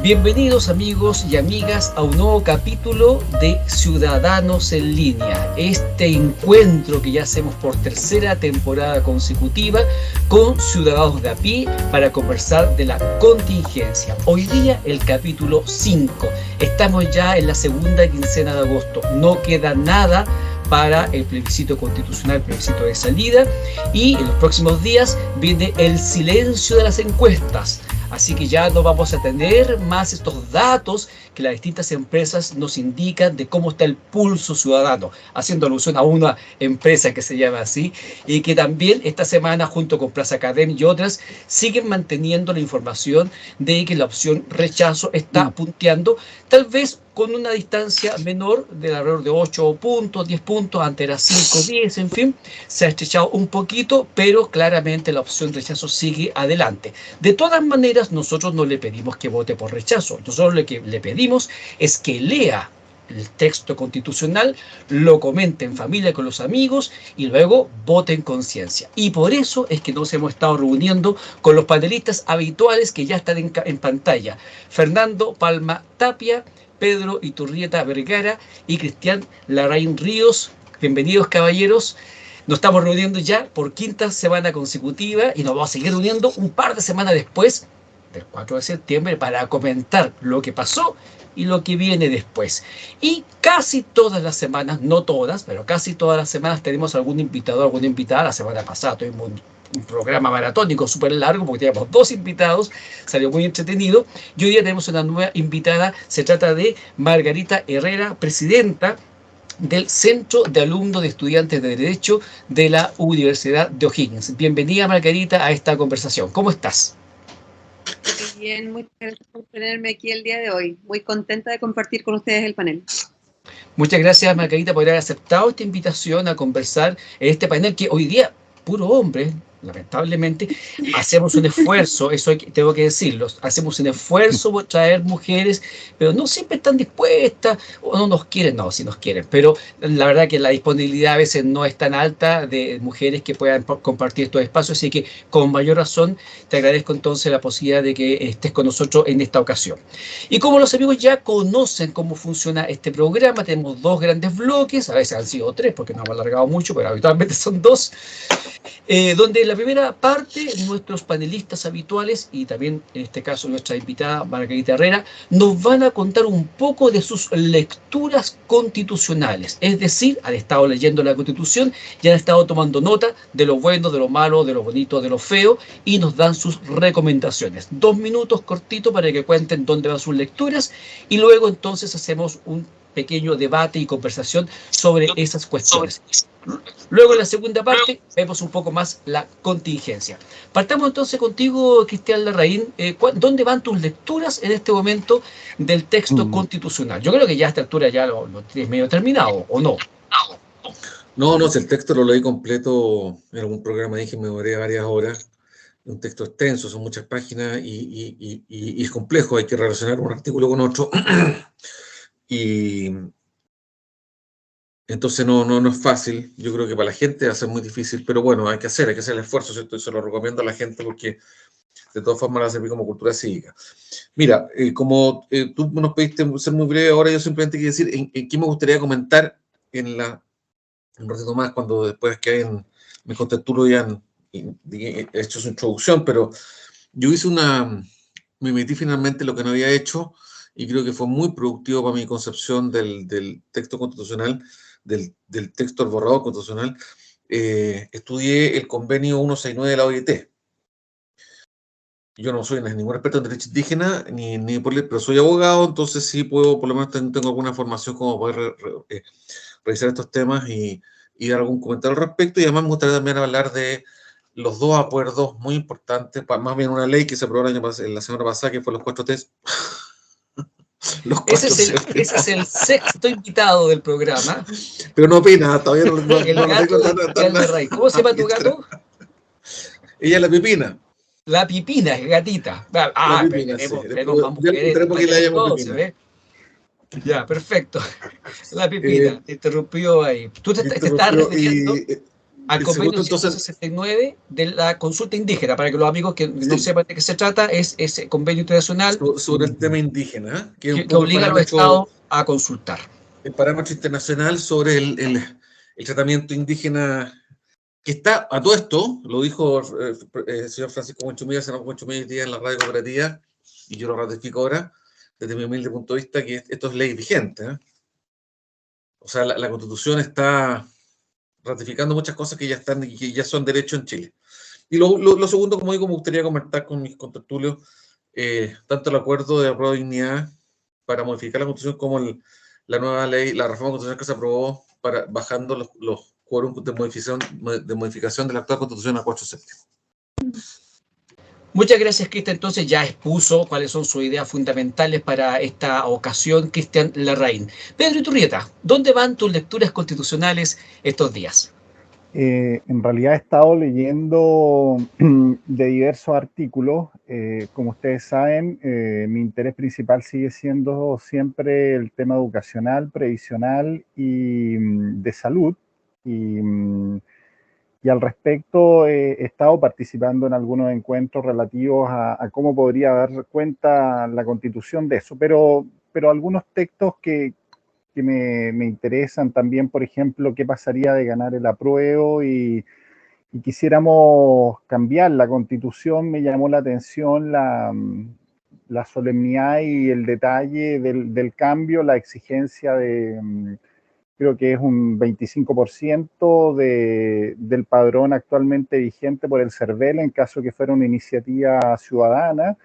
Bienvenidos amigos y amigas a un nuevo capítulo de Ciudadanos en Línea, este encuentro que ya hacemos por tercera temporada consecutiva con ciudadanos de a pie para conversar de la contingencia. Hoy día el capítulo 5, estamos ya en la segunda quincena de agosto, no queda nada para el plebiscito constitucional, el plebiscito de salida, y en los próximos días viene el silencio de las encuestas. Así que ya no vamos a tener más estos datos que las distintas empresas nos indican de cómo está el pulso ciudadano, haciendo alusión a una empresa que se llama así, y que también esta semana, junto con Plaza Academy y otras, siguen manteniendo la información de que la opción rechazo está punteando, tal vez con una distancia menor de alrededor de 8 puntos, 10 puntos, antes era 5, 10, en fin, se ha estrechado un poquito, pero claramente la opción rechazo sigue adelante. De todas maneras, nosotros no le pedimos que vote por rechazo, nosotros lo que le pedimos es que lea el texto constitucional, lo comente en familia con los amigos y luego vote en conciencia. Y por eso es que nos hemos estado reuniendo con los panelistas habituales que ya están en pantalla. Fernando Palma Tapia, Pedro Iturrieta Vergara y Cristian Larraín Ríos. Bienvenidos, caballeros. Nos estamos reuniendo ya por quinta semana consecutiva y nos vamos a seguir reuniendo un par de semanas después, del 4 de septiembre, para comentar lo que pasó y lo que viene después. Y casi todas las semanas, no todas, pero casi todas las semanas tenemos algún invitado, alguna invitada. La semana pasada tuvimos un programa maratónico súper largo porque teníamos 2 invitados, salió muy entretenido. Y hoy día tenemos una nueva invitada, se trata de Margarita Herrera, presidenta del Centro de Alumnos de Estudiantes de Derecho de la Universidad de O'Higgins. Bienvenida, Margarita, a esta conversación. ¿Cómo estás? Muy bien, muchas gracias por tenerme aquí el día de hoy. Muy contenta de compartir con ustedes el panel. Muchas gracias, Margarita, por haber aceptado esta invitación a conversar en este panel que hoy día, puro hombre, lamentablemente, hacemos un esfuerzo, eso tengo que decirlo, hacemos un esfuerzo por traer mujeres, pero no siempre están dispuestas, o no nos quieren, no, sí nos quieren, pero la verdad que la disponibilidad a veces no es tan alta de mujeres que puedan compartir estos espacios, así que con mayor razón te agradezco entonces la posibilidad de que estés con nosotros en esta ocasión. Y como los amigos ya conocen cómo funciona este programa, tenemos 2 grandes bloques, a veces han sido 3 porque nos hemos alargado mucho, pero habitualmente son 2, donde en la primera parte nuestros panelistas habituales y también en este caso nuestra invitada Margarita Herrera nos van a contar un poco de sus lecturas constitucionales, es decir, han estado leyendo la Constitución y han estado tomando nota de lo bueno, de lo malo, de lo bonito, de lo feo y nos dan sus recomendaciones. 2 minutos cortitos para que cuenten dónde van sus lecturas y luego entonces hacemos un pequeño debate y conversación sobre esas cuestiones. Luego en la segunda parte vemos un poco más la contingencia. Partamos entonces contigo, Cristian Larraín. ¿Dónde van tus lecturas en este momento del texto constitucional? Yo creo que ya a esta altura ya lo tienes medio terminado, ¿o no? No, si el texto lo leí completo en algún programa, dije, me demoré varias horas. Un texto extenso, son muchas páginas y es complejo, hay que relacionar un artículo con otro. Y entonces no es fácil. Yo creo que para la gente va a ser muy difícil, pero bueno, hay que hacer el esfuerzo, ¿cierto? Y se lo recomiendo a la gente porque de todas formas va a servir como cultura cívica. Mira, como tú nos pediste ser muy breve, ahora yo simplemente quiero decir en qué me gustaría comentar un ratito más, cuando después que me contestulo ya he hecho su introducción, pero yo me metí finalmente lo que no había hecho y creo que fue muy productivo para mi concepción del texto constitucional, del texto del borrador constitucional. Estudié el convenio 169 de la OIT. Yo no soy ningún experto en derecho indígena, pero soy abogado, entonces sí puedo, por lo menos tengo alguna formación como poder revisar estos temas y dar algún comentario al respecto. Y además me gustaría también hablar de los 2 acuerdos muy importantes, más bien una ley que se aprobó la semana pasada, que fue los 4 T's. Ese es el 6º invitado del programa. Pero no opina, todavía no lo tengo tan. ¿Cómo se llama tu gato? Ella es la Pipina. La Pipina, es gatita. La Pipina, tenemos más mujeres. Tenemos que le llamamos Pipina. Ya, perfecto. La Pipina, te interrumpió ahí. Tú te estás refiriendo. al El convenio segundo, entonces, 169 de la consulta indígena, para que los amigos que no sí, sepan de qué se trata, es ese convenio internacional sobre el tema indígena, que es un que poco obliga a los estados a consultar. el parámetro internacional sobre el tratamiento indígena, que está a todo esto, lo dijo el señor Francisco Buenchumilla, senador Buenchumilla hoy día en la radio cooperativa, y yo lo ratifico ahora, desde mi humilde punto de vista, que esto es ley vigente, ¿eh? O sea, la Constitución está ratificando muchas cosas que ya están y que ya son derecho en Chile. Y lo segundo, como digo, me gustaría comentar con mis contertulios, tanto el acuerdo de apruebo de dignidad para modificar la Constitución como la nueva ley, la reforma constitucional que se aprobó para bajando los quórums de modificación de la actual Constitución a 4/7. Muchas gracias, Cristian. Entonces ya expuso cuáles son sus ideas fundamentales para esta ocasión, Cristian Larraín. Pedro Iturrieta, ¿dónde van tus lecturas constitucionales estos días? En realidad he estado leyendo de diversos artículos. Como ustedes saben, mi interés principal sigue siendo siempre el tema educacional, previsional y de salud. Y al respecto he estado participando en algunos encuentros relativos a cómo podría dar cuenta la Constitución de eso. Pero algunos textos que me interesan también, por ejemplo, qué pasaría de ganar el apruebo y quisiéramos cambiar la Constitución. Me llamó la atención la solemnidad y el detalle del cambio, la exigencia de, creo que es un 25% del padrón actualmente vigente por el CERVEL en caso que fuera una iniciativa ciudadana.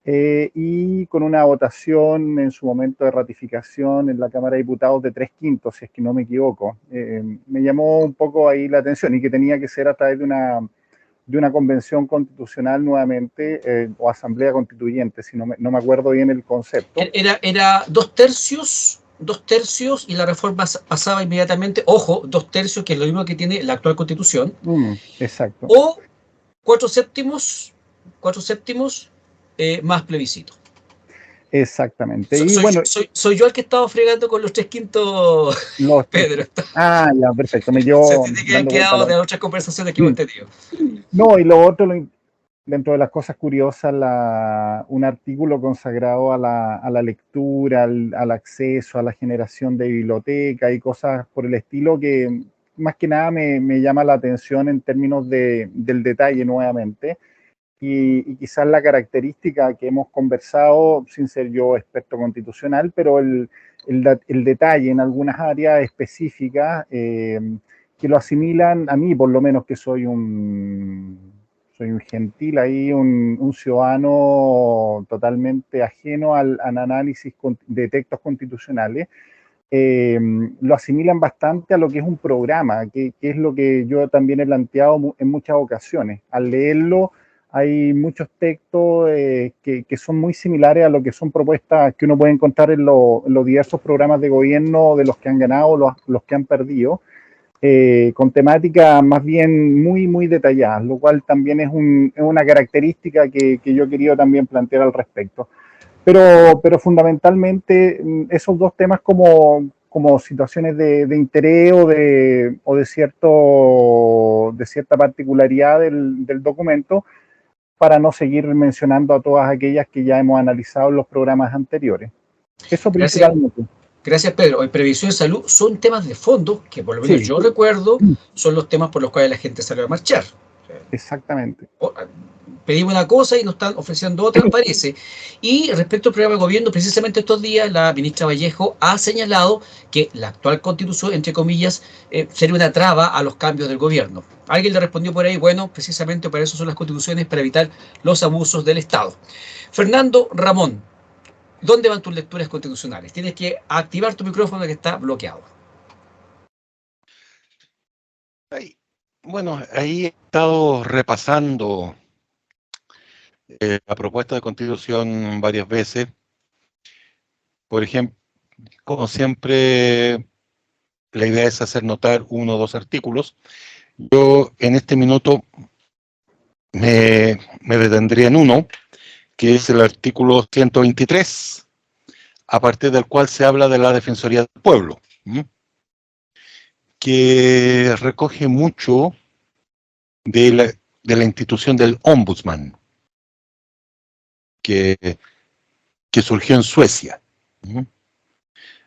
Y con una votación en su momento de ratificación en la Cámara de Diputados de 3/5, si es que no me equivoco. Me llamó un poco ahí la atención y que tenía que ser a través de una convención constitucional nuevamente, o asamblea constituyente, si no me acuerdo bien el concepto. Era 2/3 y la reforma pasaba inmediatamente, ojo, 2/3, que es lo mismo que tiene la actual Constitución, Exacto. o 4/7 más plebiscito. Exactamente. Soy yo el que estaba fregando con los 3/5, Pedro. Ya, perfecto. Me Se llevo tiene que haber quedado de otras conversaciones que hemos tenido. No, y lo otro, dentro de las cosas curiosas, un artículo consagrado a la lectura, al acceso, a la generación de biblioteca y cosas por el estilo, que más que nada me llama la atención en términos del detalle nuevamente. Y quizás la característica que hemos conversado, sin ser yo experto constitucional, pero el detalle en algunas áreas específicas que lo asimilan a mí, por lo menos, que soy un gentil ahí, un ciudadano totalmente ajeno al análisis de textos constitucionales. Lo asimilan bastante a lo que es un programa, que es lo que yo también he planteado en muchas ocasiones. Al leerlo, hay muchos textos que son muy similares a lo que son propuestas que uno puede encontrar en los diversos programas de gobierno de los que han ganado, los que han perdido, con temáticas más bien muy, muy detalladas, lo cual también es una característica que yo he querido también plantear al respecto. Pero fundamentalmente esos dos temas como situaciones de interés o de cierta particularidad del documento, para no seguir mencionando a todas aquellas que ya hemos analizado en los programas anteriores. Eso principalmente. Gracias, Pedro. En previsión de salud son temas de fondo que, por lo menos yo recuerdo, son los temas por los cuales la gente salió a marchar. Exactamente. Pedimos una cosa y nos están ofreciendo otra, parece. Y respecto al programa de gobierno, precisamente estos días la ministra Vallejo ha señalado que la actual constitución, entre comillas, sería una traba a los cambios del gobierno. Alguien le respondió por ahí, bueno, precisamente para eso son las constituciones, para evitar los abusos del Estado. Fernando Ramón, ¿dónde van tus lecturas constitucionales? Tienes que activar tu micrófono que está bloqueado. Bueno, ahí he estado repasando la propuesta de constitución varias veces. Por ejemplo, como siempre, la idea es hacer notar 1 o 2 artículos. Yo en este minuto me detendría en uno, que es el artículo 123, a partir del cual se habla de la Defensoría del Pueblo, que recoge mucho de la institución del Ombudsman, que surgió en Suecia.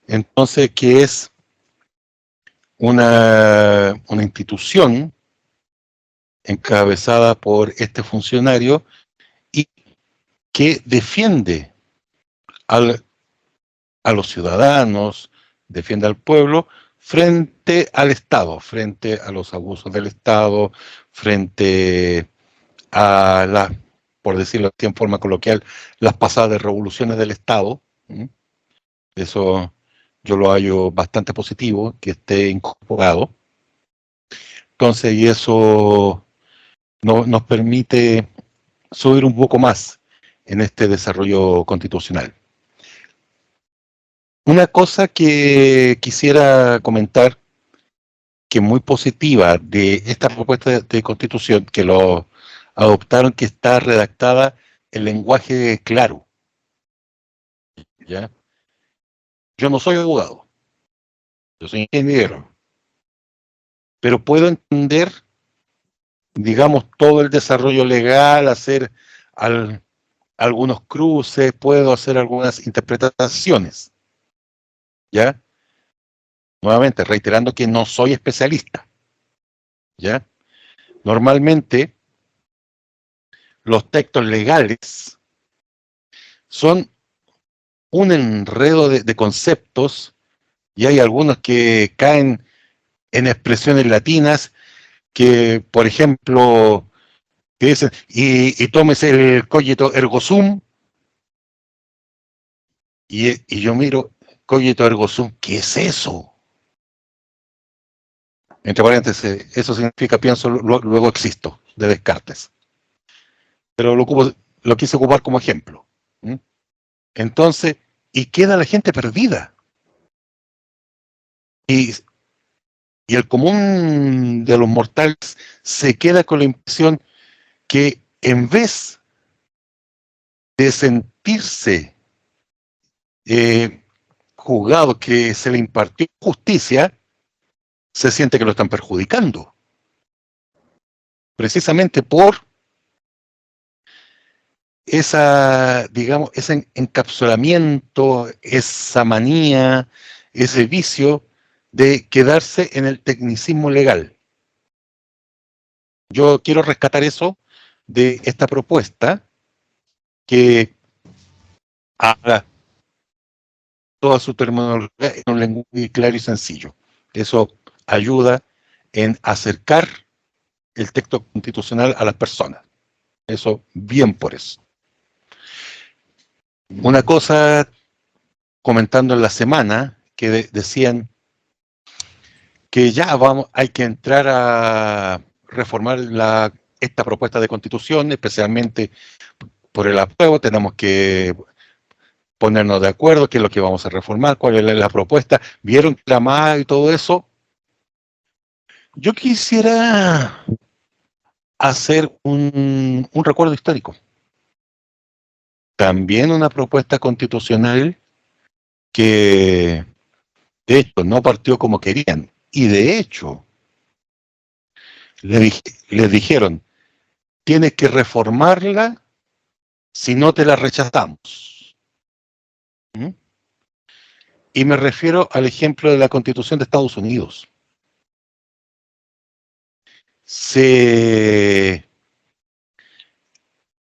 Entonces, que es una institución encabezada por este funcionario y que defiende a los ciudadanos, defiende al pueblo frente al Estado, frente a los abusos del Estado, frente a por decirlo en forma coloquial, las pasadas revoluciones del Estado. Eso yo lo hallo bastante positivo, que esté incorporado. Entonces, y eso nos permite subir un poco más en este desarrollo constitucional. Una cosa que quisiera comentar, que es muy positiva de esta propuesta de constitución, que lo adoptaron, que está redactada en lenguaje claro. ¿Ya? Yo no soy abogado, yo soy ingeniero, pero puedo entender, digamos, todo el desarrollo legal, hacer algunos cruces, puedo hacer algunas interpretaciones. ¿Ya? Nuevamente, reiterando que no soy especialista. ¿Ya? Normalmente, los textos legales son un enredo de conceptos, y hay algunos que caen en expresiones latinas que, por ejemplo, que dicen, y tómese el cogito ergo sum, y yo miro, cogito ergo sum, ¿qué es eso? Entre paréntesis, eso significa pienso, luego existo, de Descartes. Pero lo quise ocupar como ejemplo. Entonces, y queda la gente perdida. Y el común de los mortales se queda con la impresión que en vez de sentirse juzgado, que se le impartió justicia, se siente que lo están perjudicando. Precisamente por digamos, ese encapsulamiento, esa manía, ese vicio de quedarse en el tecnicismo legal. Yo quiero rescatar eso de esta propuesta, que habla toda su terminología en un lenguaje claro y sencillo. Eso ayuda en acercar el texto constitucional a las personas. Eso, bien por eso. Una cosa, comentando en la semana, que decían que ya hay que entrar a reformar esta propuesta de constitución, especialmente por el apruebo, tenemos que ponernos de acuerdo qué es lo que vamos a reformar, cuál es la propuesta, vieron que la más y todo eso. Yo quisiera hacer un recuerdo histórico. También una propuesta constitucional que, de hecho, no partió como querían. Y de hecho, les dijeron, tienes que reformarla, si no te la rechazamos. Y me refiero al ejemplo de la Constitución de Estados Unidos. Se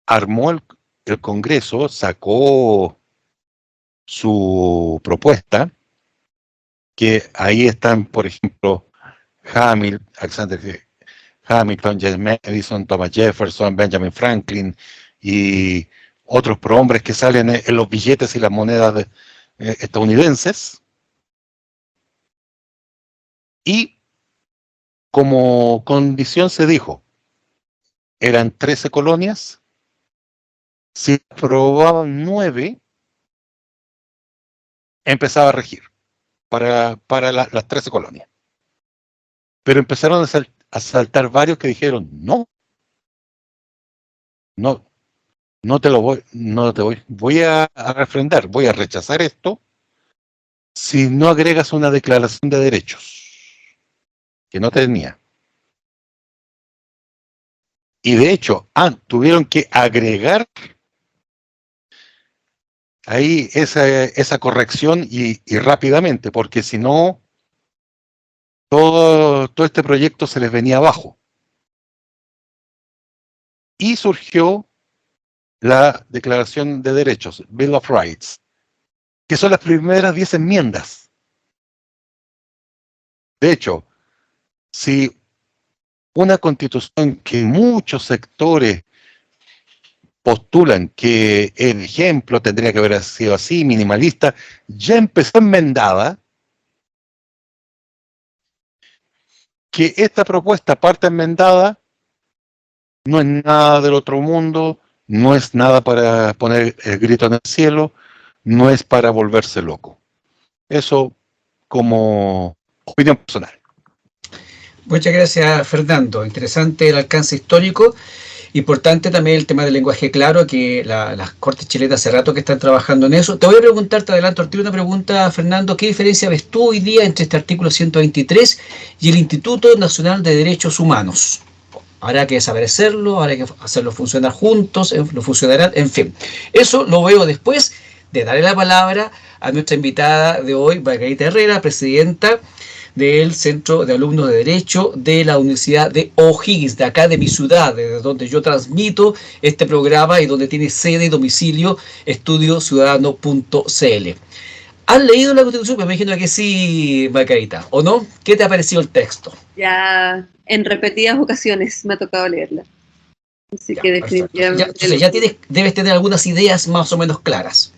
armó el Congreso, sacó su propuesta, que ahí están, por ejemplo, Alexander Hamilton, James Madison, Thomas Jefferson, Benjamin Franklin y otros prohombres que salen en los billetes y las monedas estadounidenses. Y como condición se dijo, eran 13 colonias, si aprobaban 9, empezaba a regir para las 13 colonias. Pero empezaron a saltar varios que dijeron, no te voy a refrendar, voy a rechazar esto si no agregas una declaración de derechos. que no tenía. Y de hecho, tuvieron que agregar ahí esa corrección y rápidamente, porque si no, todo este proyecto se les venía abajo. Y surgió la Declaración de Derechos, Bill of Rights, que son las primeras 10 enmiendas. De hecho, si una constitución que muchos sectores postulan que el ejemplo tendría que haber sido así, minimalista, ya empezó enmendada, que esta propuesta parte enmendada no es nada del otro mundo, no es nada para poner el grito en el cielo, no es para volverse loco. Eso como opinión personal. Muchas gracias, Fernando. Interesante el alcance histórico. Importante también el tema del lenguaje claro, que las Cortes chilenas hace rato que están trabajando en eso. Te voy a preguntar, te adelanto al tiro una pregunta, Fernando, ¿qué diferencia ves tú hoy día entre este artículo 123 y el Instituto Nacional de Derechos Humanos? Habrá que saber hacerlo, habrá que hacerlo funcionar juntos, lo funcionarán, en fin. Eso lo veo después de darle la palabra a nuestra invitada de hoy, Margarita Herrera, presidenta del Centro de Alumnos de Derecho de la Universidad de O'Higgins, de acá de mi ciudad, desde donde yo transmito este programa y donde tiene sede y domicilio estudiociudadano.cl. ¿Has leído la Constitución? Me imagino que sí, Margarita, ¿o no? ¿Qué te ha parecido el texto? Ya en repetidas ocasiones me ha tocado leerla. Así que definitivamente... Ya debes tener algunas ideas más o menos claras.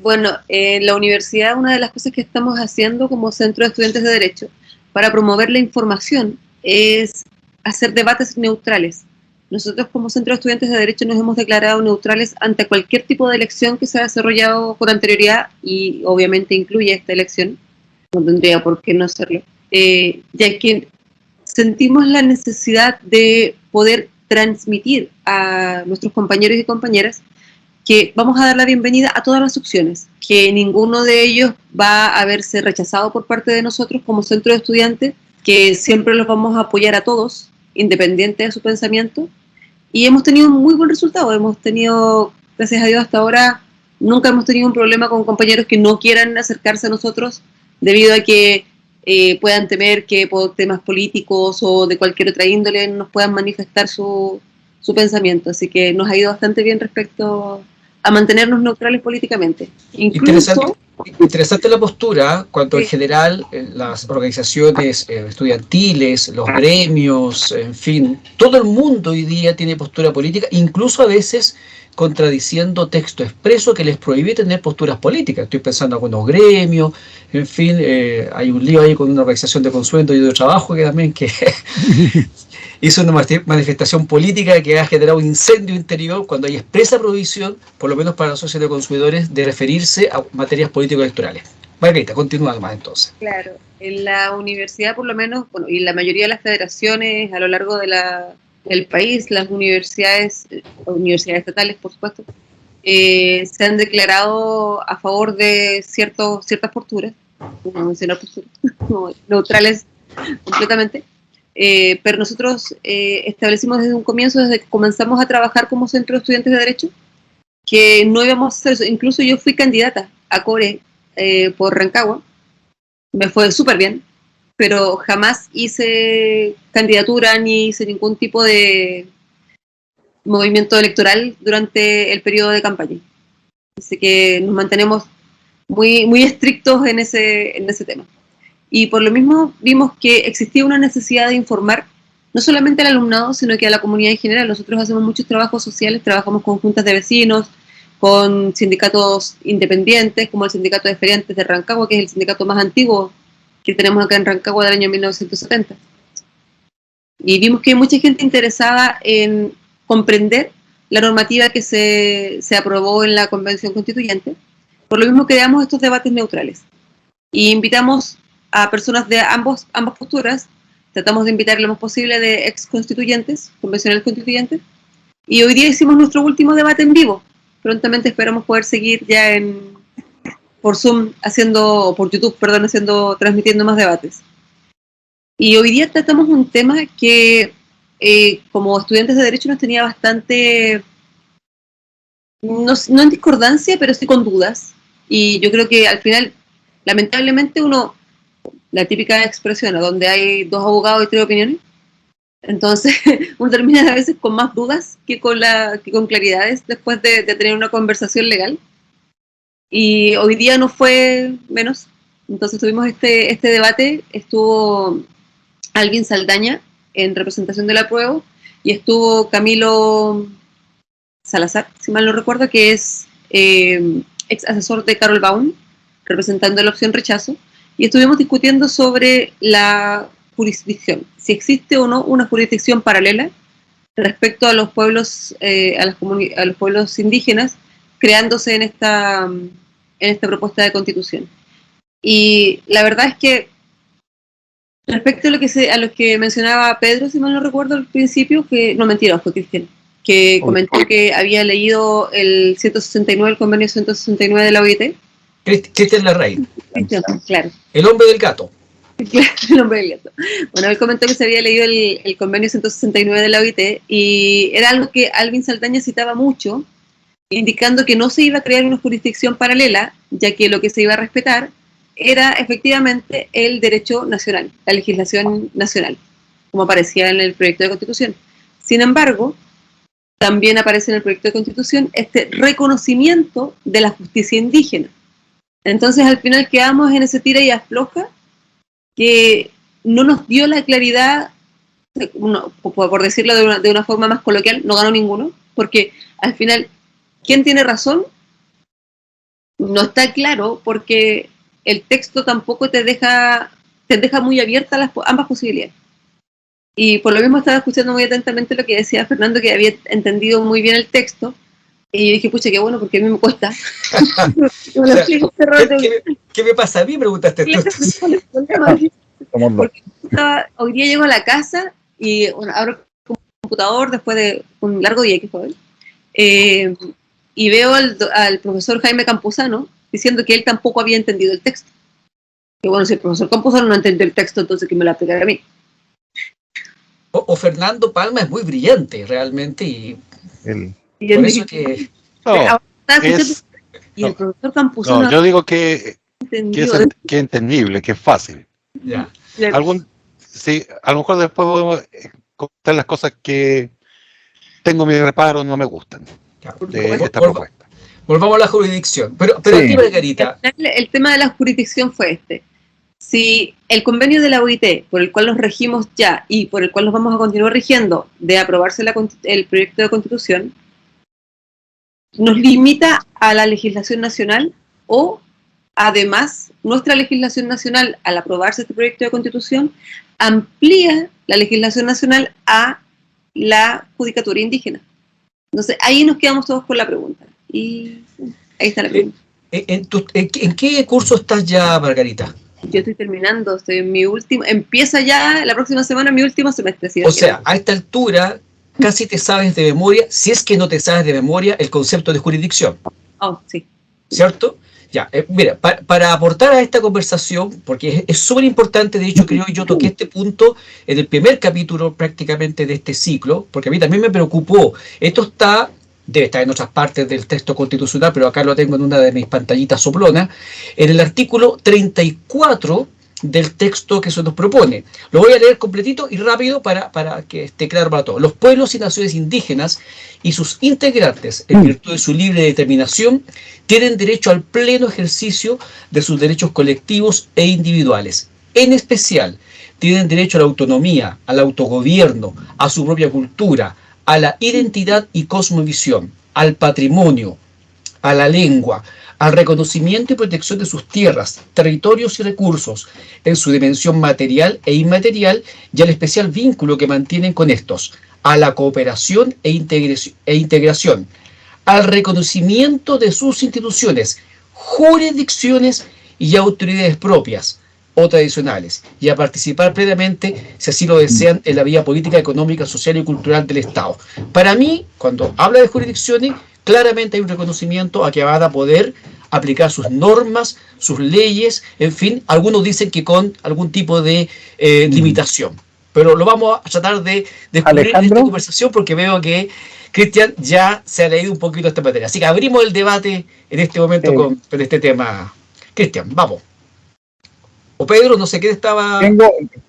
Bueno, en la universidad una de las cosas que estamos haciendo como Centro de Estudiantes de Derecho para promover la información es hacer debates neutrales. Nosotros como Centro de Estudiantes de Derecho nos hemos declarado neutrales ante cualquier tipo de elección que se ha desarrollado con anterioridad y obviamente incluye esta elección, no tendría por qué no hacerlo, ya que sentimos la necesidad de poder transmitir a nuestros compañeros y compañeras que vamos a dar la bienvenida a todas las opciones, que ninguno de ellos va a verse rechazado por parte de nosotros como centro de estudiantes, que siempre los vamos a apoyar a todos, independiente de su pensamiento, y hemos tenido un muy buen resultado. Hemos tenido, gracias a Dios hasta ahora, nunca hemos tenido un problema con compañeros que no quieran acercarse a nosotros debido a que puedan temer que por temas políticos o de cualquier otra índole nos puedan manifestar su pensamiento. Así que nos ha ido bastante bien respecto a mantenernos neutrales políticamente. Incluso, interesante la postura, cuando sí, en general las organizaciones estudiantiles, los gremios, en fin, todo el mundo hoy día tiene postura política, incluso a veces contradiciendo texto expreso que les prohíbe tener posturas políticas. Estoy pensando en algunos gremios, en fin, hay un lío ahí con una organización de consuelo y de trabajo que también que hizo una manifestación política que ha generado un incendio interior cuando hay expresa prohibición, por lo menos para la sociedad de consumidores, de referirse a materias político-electorales. Margarita, continúa más entonces. Claro, en la universidad por lo menos, bueno, y la mayoría de las federaciones a lo largo del país, las universidades estatales, por supuesto, se han declarado a favor de ciertas posturas, no mencionar posturas, no, neutrales completamente. Pero nosotros establecimos desde un comienzo, desde que comenzamos a trabajar como Centro de Estudiantes de Derecho, que no íbamos a hacer eso. Incluso yo fui candidata a CORE por Rancagua, me fue súper bien, pero jamás hice candidatura ni hice ningún tipo de movimiento electoral durante el periodo de campaña. Así que nos mantenemos muy, muy estrictos en ese tema. Y por lo mismo vimos que existía una necesidad de informar no solamente al alumnado, sino que a la comunidad en general. Nosotros hacemos muchos trabajos sociales, trabajamos con juntas de vecinos, con sindicatos independientes, como el Sindicato de Feriantes de Rancagua, que es el sindicato más antiguo que tenemos acá en Rancagua del año 1970. Y vimos que hay mucha gente interesada en comprender la normativa que se aprobó en la Convención Constituyente. Por lo mismo creamos estos debates neutrales. Y invitamos a personas de ambas posturas, tratamos de invitar lo más posible de ex constituyentes, convencionales constituyentes, y hoy día hicimos nuestro último debate en vivo. Prontamente esperamos poder seguir ya por Zoom, por YouTube, transmitiendo más debates. Y hoy día tratamos un tema que como estudiantes de Derecho nos tenía bastante, no en discordancia, pero sí con dudas. Y yo creo que al final, lamentablemente, la típica expresión, ¿no?, donde hay 2 abogados y 3 opiniones, entonces uno termina a veces con más dudas que con claridades después de tener una conversación legal. Y hoy día no fue menos. Entonces tuvimos este debate, estuvo Alvin Saldaña en representación del apruebo y estuvo Camilo Salazar, si mal no recuerdo, que es ex asesor de Carol Baum, representando la opción rechazo, y estuvimos discutiendo sobre la jurisdicción, si existe o no una jurisdicción paralela respecto a los pueblos, a los pueblos indígenas, creándose en esta propuesta de constitución. Y la verdad es que respecto a lo que mencionaba Pedro, si mal no recuerdo al principio, que no, mentira, fue Cristian, que comentó que había leído el 169, el convenio 169 de la OIT. Cristian Larraín. Cristian, claro. El hombre del gato. Claro, el hombre del gato. Bueno, él comentó que se había leído el convenio 169 de la OIT y era algo que Alvin Saldaña citaba mucho, indicando que no se iba a crear una jurisdicción paralela, ya que lo que se iba a respetar era efectivamente el derecho nacional, la legislación nacional, como aparecía en el proyecto de constitución. Sin embargo, también aparece en el proyecto de constitución este reconocimiento de la justicia indígena. Entonces al final quedamos en ese tira y afloja que no nos dio la claridad, por decirlo de una forma más coloquial, no ganó ninguno, porque al final, ¿quién tiene razón? No está claro, porque el texto tampoco te deja muy abiertas ambas posibilidades. Y por lo mismo estaba escuchando muy atentamente lo que decía Fernando, que había entendido muy bien el texto, y yo dije, pucha, qué bueno, porque a mí me cuesta. O sea, ¿qué me pasa a mí? Preguntaste tú. Porque hoy día llego a la casa y bueno, abro el computador después de un largo día que fue hoy, y veo al profesor Jaime Campuzano diciendo que él tampoco había entendido el texto. Que bueno, si el profesor Campuzano no entendió el texto, entonces que me lo aplicara a mí. O Fernando Palma es muy brillante realmente y por eso que... Y el profesor Campuzano... No, yo digo que es entendible, que es fácil. Ya. Sí, a lo mejor después podemos comentar las cosas que tengo mis reparos, no me gustan de esta propuesta. Volvamos a la jurisdicción. Pero Sí. aquí, Margarita. El tema de la jurisdicción fue este. Si el convenio de la OIT, por el cual nos regimos ya y por el cual nos vamos a continuar rigiendo, de aprobarse el proyecto de constitución, nos limita a la legislación nacional o, además, nuestra legislación nacional, al aprobarse este proyecto de constitución, amplía la legislación nacional a la judicatura indígena. Entonces, ahí nos quedamos todos con la pregunta. Y ahí está la pregunta. ¿En qué curso estás ya, Margarita? Yo estoy terminando, estoy en mi último, empieza ya la próxima semana mi último semestre. O sea, a esta altura casi te sabes de memoria, si es que no te sabes de memoria, el concepto de jurisdicción. Oh, sí. ¿Cierto? Ya, mira, para aportar a esta conversación, porque es súper importante, de hecho creo que yo toqué este punto en el primer capítulo prácticamente de este ciclo, porque a mí también me preocupó. Esto debe estar en otras partes del texto constitucional, pero acá lo tengo en una de mis pantallitas soplonas, en el artículo 34 del texto que se nos propone. Lo voy a leer completito y rápido para que esté claro para todos. Los pueblos y naciones indígenas y sus integrantes, en virtud de su libre determinación, tienen derecho al pleno ejercicio de sus derechos colectivos e individuales. En especial, tienen derecho a la autonomía, al autogobierno, a su propia cultura, a la identidad y cosmovisión, al patrimonio, a la lengua, al reconocimiento y protección de sus tierras, territorios y recursos, en su dimensión material e inmaterial, y al especial vínculo que mantienen con estos, a la cooperación e integración, al reconocimiento de sus instituciones, jurisdicciones y autoridades propias o tradicionales, y a participar plenamente, si así lo desean, en la vida política, económica, social y cultural del Estado. Para mí, cuando habla de jurisdicciones, claramente hay un reconocimiento a que van a poder aplicar sus normas, sus leyes, en fin, algunos dicen que con algún tipo de limitación. Pero lo vamos a tratar de descubrir en esta conversación porque veo que Cristian ya se ha leído un poquito esta materia. Así que abrimos el debate en este momento con este tema. Cristian, vamos. O Pedro, no sé qué estaba...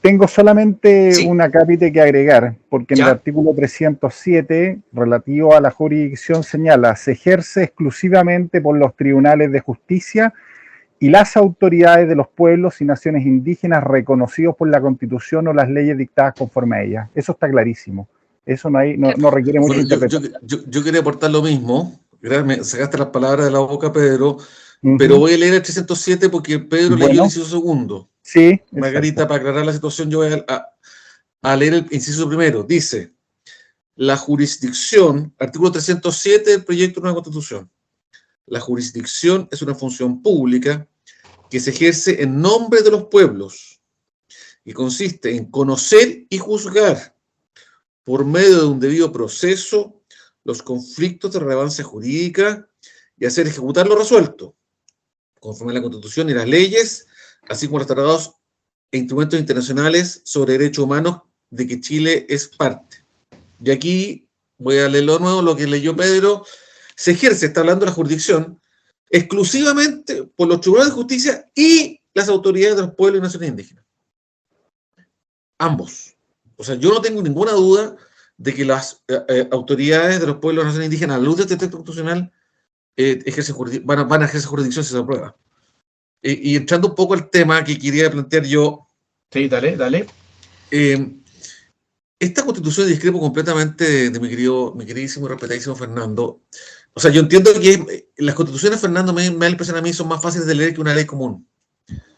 Tengo solamente un acápite que agregar, porque en el artículo 307, relativo a la jurisdicción, señala: se ejerce exclusivamente por los tribunales de justicia y las autoridades de los pueblos y naciones indígenas reconocidos por la Constitución o las leyes dictadas conforme a ellas. Eso está clarísimo. Eso no requiere mucha interpretación. Yo quería aportar lo mismo. Me sacaste las palabras de la boca, Pedro, pero voy a leer el 307 porque Pedro leyó el inciso segundo. Sí. Margarita, para aclarar la situación, yo voy a leer el inciso primero. Dice: la jurisdicción, artículo 307 del proyecto de una Constitución. La jurisdicción es una función pública que se ejerce en nombre de los pueblos y consiste en conocer y juzgar por medio de un debido proceso los conflictos de relevancia jurídica y hacer ejecutar lo resuelto, conforme a la Constitución y las leyes, así como los tratados e instrumentos internacionales sobre derechos humanos de que Chile es parte. Y aquí voy a leerlo de nuevo, lo que leyó Pedro. Se ejerce, está hablando de la jurisdicción, exclusivamente por los tribunales de justicia y las autoridades de los pueblos y naciones indígenas. Ambos. O sea, yo no tengo ninguna duda de que las autoridades de los pueblos y naciones indígenas, a la luz de este texto constitucional, van a ejercer jurisdicción si se aprueba. Y entrando un poco al tema que quería plantear yo. Sí, dale. Esta constitución discrepo completamente de mi queridísimo y respetadísimo Fernando. O sea, yo entiendo que las constituciones, Fernando, me da la impresión a mí, son más fáciles de leer que una ley común.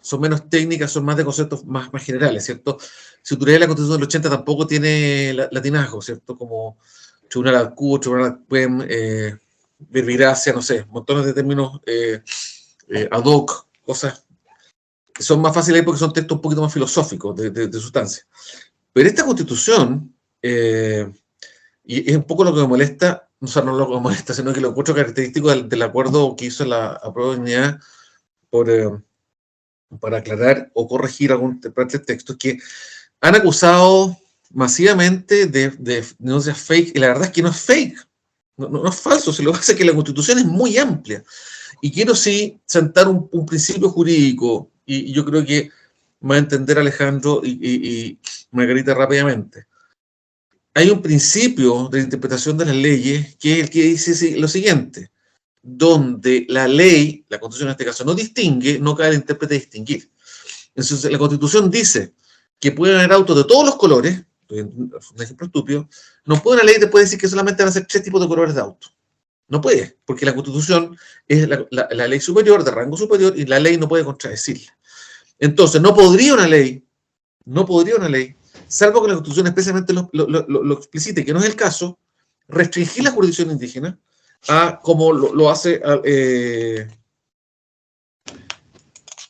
Son menos técnicas, son más de conceptos más generales, ¿cierto? Si tú lees la constitución del 80 tampoco tiene latinazgo, ¿cierto? Como tribunal ad quo, tribunal ad quem, verbigracia, no sé, montones de términos ad hoc, cosas que son más fáciles porque son textos un poquito más filosóficos de sustancia. Pero esta constitución, y es un poco lo que me molesta, o sea, no lo que me molesta, sino que lo encuentro característico del acuerdo que hizo la Apruebo Dignidad para aclarar o corregir algún parte del texto, que han acusado masivamente de no sea fake, y la verdad es que no es fake, no es falso, se lo hace que la Constitución es muy amplia. Y quiero sí sentar un principio jurídico, y yo creo que va a entender Alejandro y Margarita rápidamente. Hay un principio de interpretación de las leyes que es el que dice lo siguiente: donde la ley, la Constitución en este caso, no distingue, no cabe el intérprete distinguir. Entonces, la Constitución dice que pueden haber autos de todos los colores, un ejemplo estúpido, no puede una ley te puede decir que solamente van a ser 3 tipos de colores de auto. No puede, porque la Constitución es la ley superior, de rango superior, y la ley no puede contradecirla. Entonces, no podría una ley, salvo que la Constitución especialmente lo explicite, que no es el caso, restringir la jurisdicción indígena a como lo hace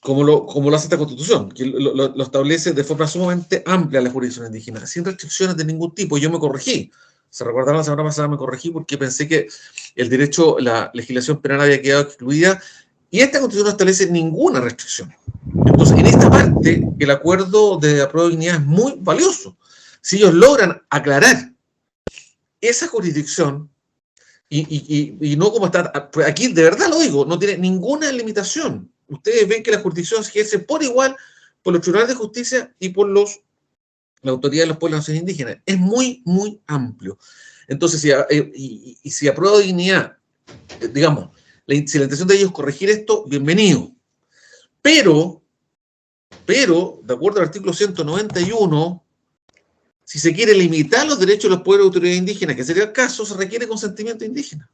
como lo hace esta Constitución, que lo establece de forma sumamente amplia la jurisdicción indígena, sin restricciones de ningún tipo. Yo me corregí. Se recordaron la semana pasada, me corregí porque pensé que el derecho, la legislación penal había quedado excluida, y esta Constitución no establece ninguna restricción. Entonces, en esta parte, el acuerdo de Apruebo Dignidad es muy valioso. Si ellos logran aclarar esa jurisdicción, y no como está, aquí de verdad lo digo, no tiene ninguna limitación. Ustedes ven que la jurisdicción se ejerce por igual por los tribunales de justicia y por la autoridad de los pueblos y naciones indígenas. Es muy, muy amplio. Entonces, si Apruebo Dignidad, digamos, si la intención de ellos es corregir esto, bienvenido. Pero, de acuerdo al artículo 191, si se quiere limitar los derechos de los pueblos y autoridades indígenas, que sería el caso, se requiere consentimiento indígena.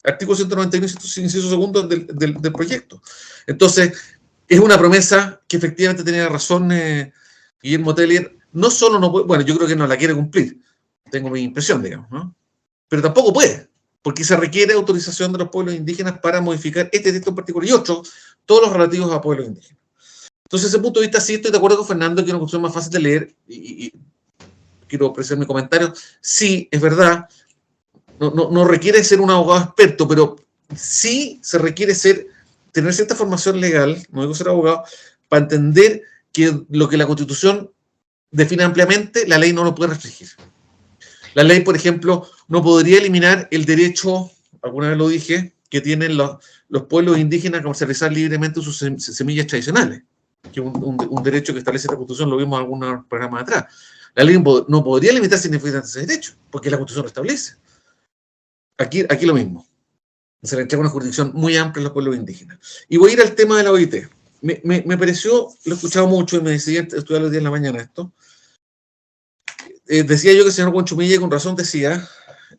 Artículo 191, inciso segundo del proyecto. Entonces, es una promesa que efectivamente tenía razón Guillermo Teller. No solo no puede, bueno, yo creo que no la quiere cumplir, tengo mi impresión, digamos, ¿no? Pero tampoco puede, porque se requiere autorización de los pueblos indígenas para modificar este texto en particular y otros, todos los relativos a pueblos indígenas. Entonces, desde ese punto de vista, sí estoy de acuerdo con Fernando, que es una cuestión más fácil de leer, y quiero apreciar mi comentario. Sí, es verdad, no requiere ser un abogado experto, pero sí se requiere ser tener cierta formación legal, no digo ser abogado, para entender que lo que la Constitución define ampliamente, la ley no lo puede restringir. La ley, por ejemplo, no podría eliminar el derecho, alguna vez lo dije, que tienen los pueblos indígenas a comercializar libremente sus semillas tradicionales, que es un derecho que establece la Constitución, lo vimos en algunos programas atrás. La ley no podría limitar significativamente ese derecho, porque la Constitución lo establece. Aquí lo mismo. Se le entrega una jurisdicción muy amplia a los pueblos indígenas. Y voy a ir al tema de la OIT. Me pareció, lo he escuchado mucho y me decidí estudiar los días en la mañana esto. Decía yo que el señor Huanchumilla, con razón decía,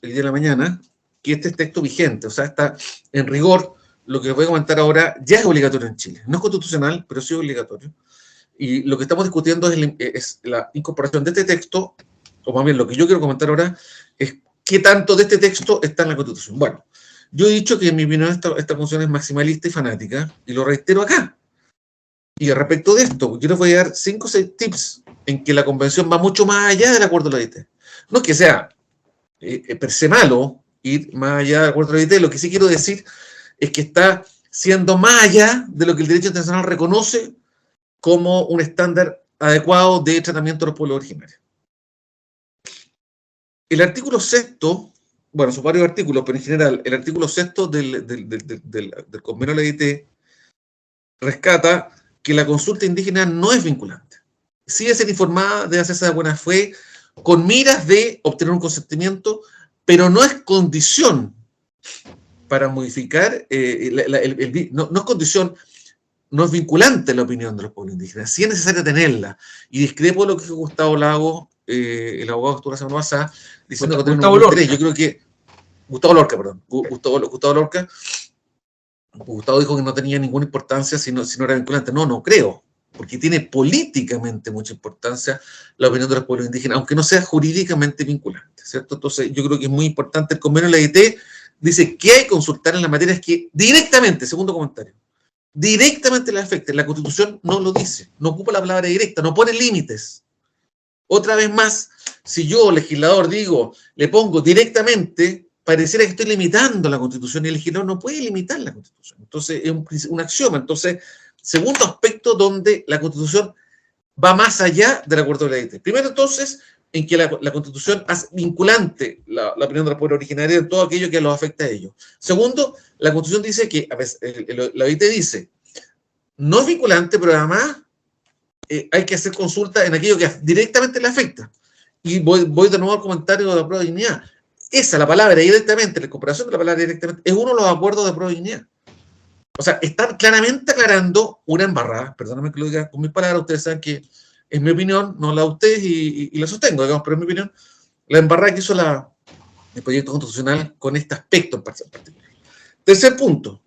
el día de la mañana, que este es texto vigente, o sea, está en rigor, lo que les voy a comentar ahora ya es obligatorio en Chile. No es constitucional, pero sí es obligatorio. Y lo que estamos discutiendo es la incorporación de este texto, o más bien lo que yo quiero comentar ahora, es qué tanto de este texto está en la Constitución. Bueno, yo he dicho que en mi opinión esta función es maximalista y fanática, y lo reitero acá. Y respecto de esto, yo les voy a dar 5 o 6 tips en que la convención va mucho más allá del acuerdo de la OIT. No es que sea per se malo ir más allá del acuerdo de la OIT, lo que sí quiero decir es que está siendo más allá de lo que el derecho internacional reconoce como un estándar adecuado de tratamiento de los pueblos originarios. El artículo 6º, bueno, son varios artículos, pero en general, el artículo 6º del convenio de la OIT rescata que la consulta indígena no es vinculante. Sí debe ser informada, debe hacerse de buena fe, con miras de obtener un consentimiento, pero no es condición para modificar, no es condición, no es vinculante la opinión de los pueblos indígenas. Sí es necesario tenerla. Y discrepo de lo que dijo Gustavo Lago, el abogado que estuvo la semana pasada, diciendo que tenemos un interés. Yo creo que Gustavo Lorca, perdón. Gustavo Lorca. Gustavo dijo que no tenía ninguna importancia si no era vinculante. No creo, porque tiene políticamente mucha importancia la opinión de los pueblos indígenas, aunque no sea jurídicamente vinculante, ¿cierto? Entonces, yo creo que es muy importante. El convenio de la OIT dice que hay que consultar en las materias que directamente, segundo comentario, directamente le afecten. La Constitución no lo dice, no ocupa la palabra directa, no pone límites. Otra vez más, si yo, legislador, le pongo directamente, pareciera que estoy limitando la Constitución, y el legislador no puede limitar la Constitución. Entonces, es un axioma. Entonces, segundo aspecto donde la Constitución va más allá del acuerdo de la OIT. Primero, entonces, en que la Constitución hace vinculante la opinión de los pueblos originarios en todo aquello que los afecta a ellos. Segundo, la Constitución dice que, a veces, la OIT dice, no es vinculante, pero además hay que hacer consulta en aquello que directamente le afecta. Y voy de nuevo al comentario de la prueba de dignidad. La palabra directamente, la incorporación de la palabra directamente, es uno de los acuerdos de prueba de dignidad. O sea, están claramente aclarando una embarrada, perdóname que lo diga con mis palabras, ustedes saben que es mi opinión, no la de ustedes, y la sostengo, digamos, pero es mi opinión, la embarrada que hizo el proyecto constitucional con este aspecto en particular. Tercer punto,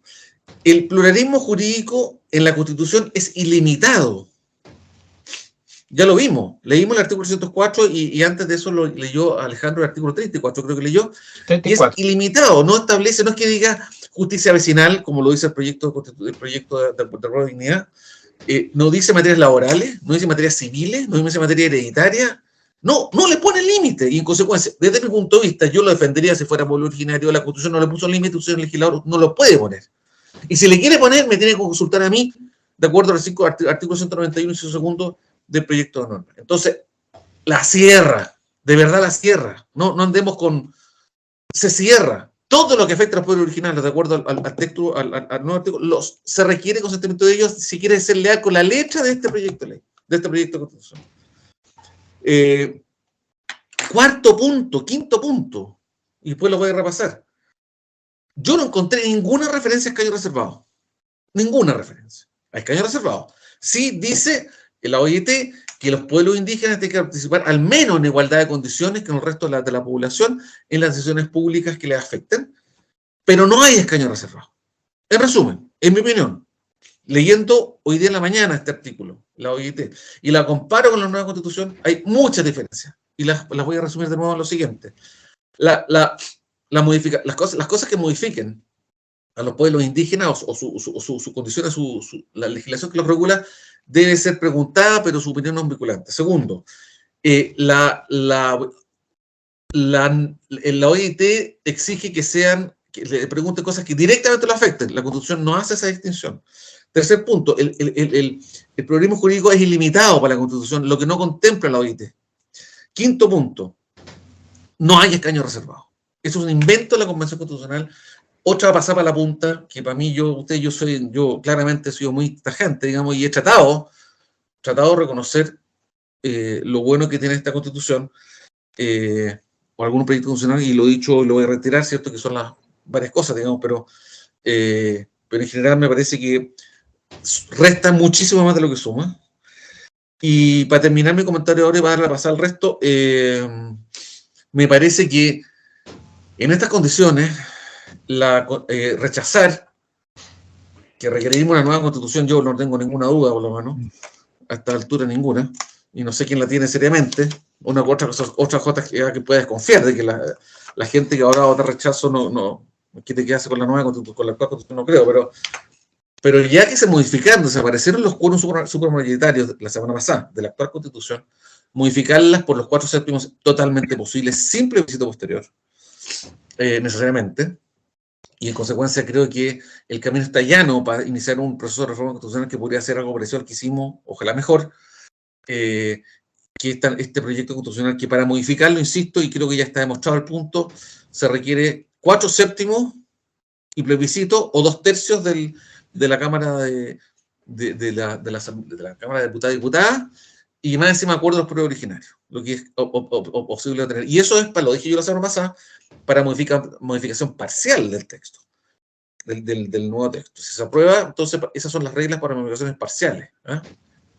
el pluralismo jurídico en la Constitución es ilimitado. Ya lo vimos, leímos el artículo 104 y antes de eso lo leyó Alejandro el artículo 34, creo que leyó, 34. Y es ilimitado, no establece, no es que diga justicia vecinal, como lo dice el proyecto de dignidad, no dice materias laborales, no dice materias civiles, no dice materia hereditaria, no le pone límite, y en consecuencia, desde mi punto de vista, yo lo defendería si fuera pueblo originario, la Constitución no le puso límite, el señor legislador no lo puede poner. Y si le quiere poner, me tiene que consultar a mí, de acuerdo al artículo 191 y su segundo del proyecto de norma. Entonces, la cierra, de verdad la cierra, no andemos con... Se cierra. Todo lo que afecta a los pueblos originales, de acuerdo al texto, al nuevo artículo, se requiere consentimiento de ellos si quiere ser leal con la letra de este proyecto de ley, de este proyecto de constitución. Quinto punto, y después lo voy a repasar. Yo no encontré ninguna referencia a escaño reservado. Ninguna referencia a escaño reservado. Sí dice la OIT que los pueblos indígenas tienen que participar al menos en igualdad de condiciones que el resto de la población en las decisiones públicas que les afecten, pero no hay escaño reservado. En resumen, en mi opinión, leyendo hoy día en la mañana este artículo, la OIT, y la comparo con la nueva Constitución, hay muchas diferencias, y las voy a resumir de nuevo en lo siguiente. Las cosas que modifiquen a los pueblos indígenas o su condición, la legislación que los regula, debe ser preguntada, pero su opinión no es vinculante. Segundo, la OIT exige que sean que le pregunte cosas que directamente lo afecten. La Constitución no hace esa distinción. Tercer punto, el pluralismo jurídico es ilimitado para la Constitución, lo que no contempla la OIT. Quinto punto, no hay escaños reservados. Eso es un invento de la Convención Constitucional. Otra pasada para la punta, que para mí, yo claramente he sido muy tajante, digamos, y he tratado de reconocer lo bueno que tiene esta Constitución, o algún proyecto constitucional, y lo he dicho, lo voy a retirar, cierto que son las varias cosas, digamos, pero en general me parece que resta muchísimo más de lo que suma. Y para terminar mi comentario ahora y para darle la pasada al resto, me parece que en estas condiciones, rechazar que requerimos una nueva constitución, yo no tengo ninguna duda, por lo menos, a esta altura ninguna, y no sé quién la tiene seriamente, una u otra cosa que pueda desconfiar de que la gente que ahora vota rechazo no quiere quedarse con la nueva constitución, con la actual constitución, no creo, pero ya que se modificaron, desaparecieron los quórums supermayoritarios la semana pasada de la actual constitución, modificarlas por los 4/7 totalmente posible, sin plebiscito posterior, necesariamente, y en consecuencia creo que el camino está llano para iniciar un proceso de reforma constitucional que podría ser algo parecido al que hicimos, ojalá mejor, que este proyecto constitucional, que para modificarlo, insisto, y creo que ya está demostrado el punto, se requiere 4/7 y plebiscito, o 2/3 de la Cámara de la Cámara de Diputados y Diputadas, y más encima acuerdo de los pueblos originarios, lo que es posible tener. Y eso es, lo dije yo la semana pasada, para modificación parcial del texto, del nuevo texto. Si se aprueba, entonces esas son las reglas para modificaciones parciales,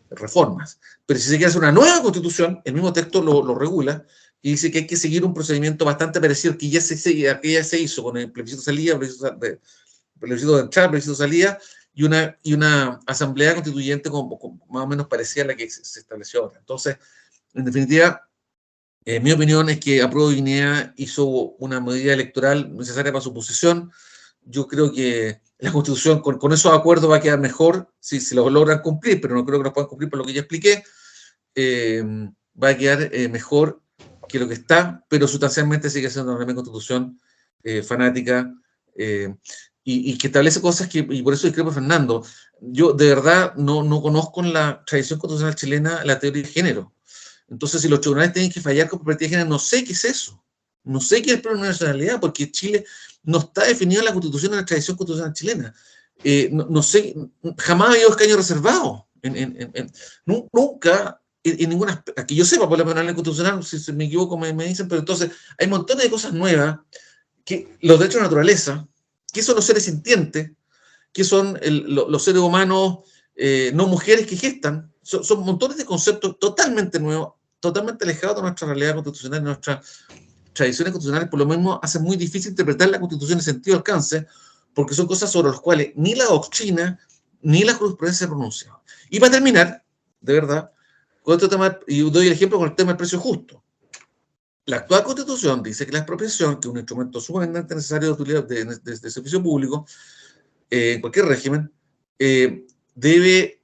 reformas. Pero si se quiere hacer una nueva constitución, el mismo texto lo regula y dice que hay que seguir un procedimiento bastante parecido que ya se hizo con el plebiscito de salida, plebiscito de entrada, plebiscito de salida, y una asamblea constituyente más o menos parecida a la que se estableció ahora. Entonces, en definitiva, mi opinión es que Apruebo Dignidad hizo una medida electoral necesaria para su posición. Yo creo que la Constitución con esos acuerdos va a quedar mejor si lo logran cumplir, pero no creo que lo puedan cumplir por lo que ya expliqué. Va a quedar mejor que lo que está, pero sustancialmente sigue siendo una Constitución fanática, y que establece cosas y por eso discrepo, Fernando. Yo de verdad no conozco en la tradición constitucional chilena la teoría de género. Entonces, si los tribunales tienen que fallar con perspectiva de género, no sé qué es eso. No sé qué es el problema de nacionalidad, porque Chile no está definido en la Constitución, en la tradición constitucional chilena. No sé, jamás ha habido escaño reservado. Nunca, en ninguna, que yo sepa, por la penal constitucional, si me equivoco me dicen, pero entonces hay montones de cosas nuevas, que los derechos de naturaleza, que son los seres sintientes, que son los seres humanos, no mujeres que gestan, son montones de conceptos totalmente nuevos, totalmente alejados de nuestra realidad constitucional, de nuestras tradiciones constitucionales. Por lo mismo hace muy difícil interpretar la Constitución en sentido de alcance, porque son cosas sobre las cuales ni la doctrina ni la jurisprudencia se pronuncia. Y para terminar, de verdad, con este tema, y doy el ejemplo con el tema del precio justo. La actual Constitución dice que la expropiación, que es un instrumento sumamente necesario de servicio público, en cualquier régimen, debe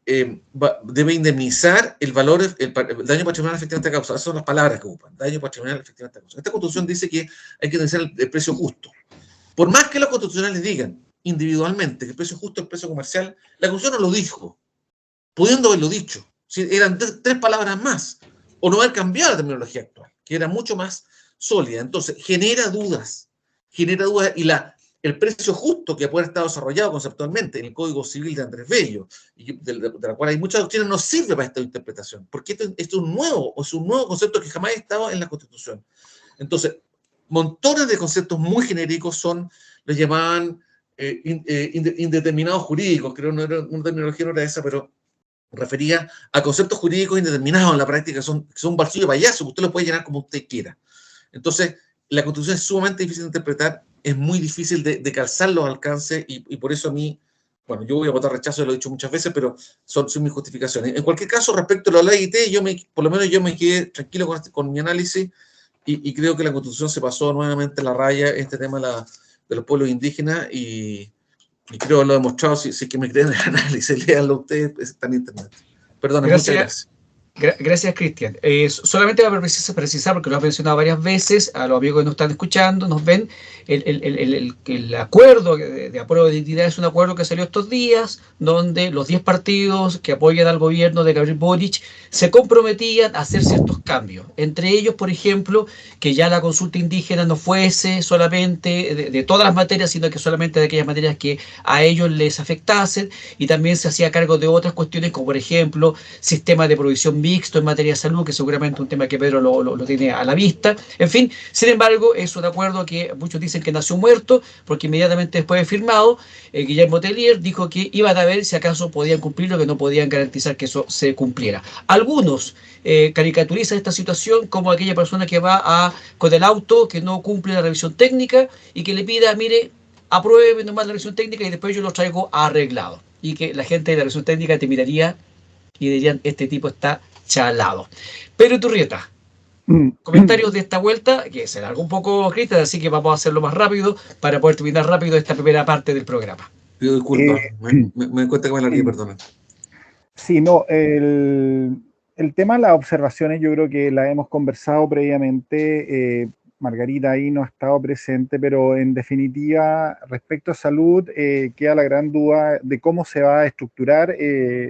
indemnizar el daño patrimonial efectivamente causado. Esas son las palabras que ocupan, daño patrimonial efectivamente causado. Esta Constitución dice que hay que indemnizar el precio justo. Por más que los constitucionales digan individualmente que el precio justo es el precio comercial, la Constitución no lo dijo, pudiendo haberlo dicho. Si eran tres palabras más, o no haber cambiado la terminología actual, que era mucho más sólida. Entonces, genera dudas, y el precio justo que puede estar desarrollado conceptualmente en el Código Civil de Andrés Bello, de la cual hay muchas doctrinas, no sirve para esta interpretación, porque esto es un nuevo concepto que jamás ha estado en la Constitución. Entonces, montones de conceptos muy genéricos los llamaban indeterminados jurídicos, creo que una terminología no era esa, pero refería a conceptos jurídicos indeterminados en la práctica, son un bolsillo de payaso, que usted lo puede llenar como usted quiera. Entonces, la Constitución es sumamente difícil de interpretar, es muy difícil de calzar los alcances, y por eso a mí, bueno, yo voy a votar rechazo, lo he dicho muchas veces, pero son mis justificaciones. En cualquier caso, respecto a la ley IT, por lo menos yo me quedé tranquilo con mi análisis, y creo que la Constitución se pasó nuevamente la raya en este tema de los pueblos indígenas, y creo lo he demostrado. Si que me creen el análisis, léanlo ustedes, está en internet. Perdón, muchas gracias. Gracias, Cristian. Solamente para precisar, porque lo has mencionado varias veces, a los amigos que nos están escuchando, nos ven, el acuerdo de apruebo de identidad es un acuerdo que salió estos días, donde los 10 partidos que apoyan al gobierno de Gabriel Boric se comprometían a hacer ciertos cambios. Entre ellos, por ejemplo, que ya la consulta indígena no fuese solamente de todas las materias, sino que solamente de aquellas materias que a ellos les afectasen, y también se hacía cargo de otras cuestiones, como por ejemplo, sistema de provisión mixto en materia de salud, que seguramente es un tema que Pedro lo tiene a la vista. En fin, sin embargo, es un acuerdo que muchos dicen que nació muerto, porque inmediatamente después de firmado, Guillermo Tellier dijo que iban a ver si acaso podían cumplirlo, que no podían garantizar que eso se cumpliera. Algunos caricaturizan esta situación como aquella persona que va con el auto, que no cumple la revisión técnica y que le pida, mire, apruebe nomás la revisión técnica y después yo lo traigo arreglado. Y que la gente de la revisión técnica te miraría y dirían, este tipo está chalado. Pedro Iturrieta, comentarios de esta vuelta, que se larga un poco, Cristian, así que vamos a hacerlo más rápido para poder terminar rápido esta primera parte del programa. Pido disculpas, me doy cuenta que me largué, perdona. Sí, no, el tema de las observaciones yo creo que la hemos conversado previamente. Margarita ahí no ha estado presente, pero en definitiva, respecto a salud, queda la gran duda de cómo se va a estructurar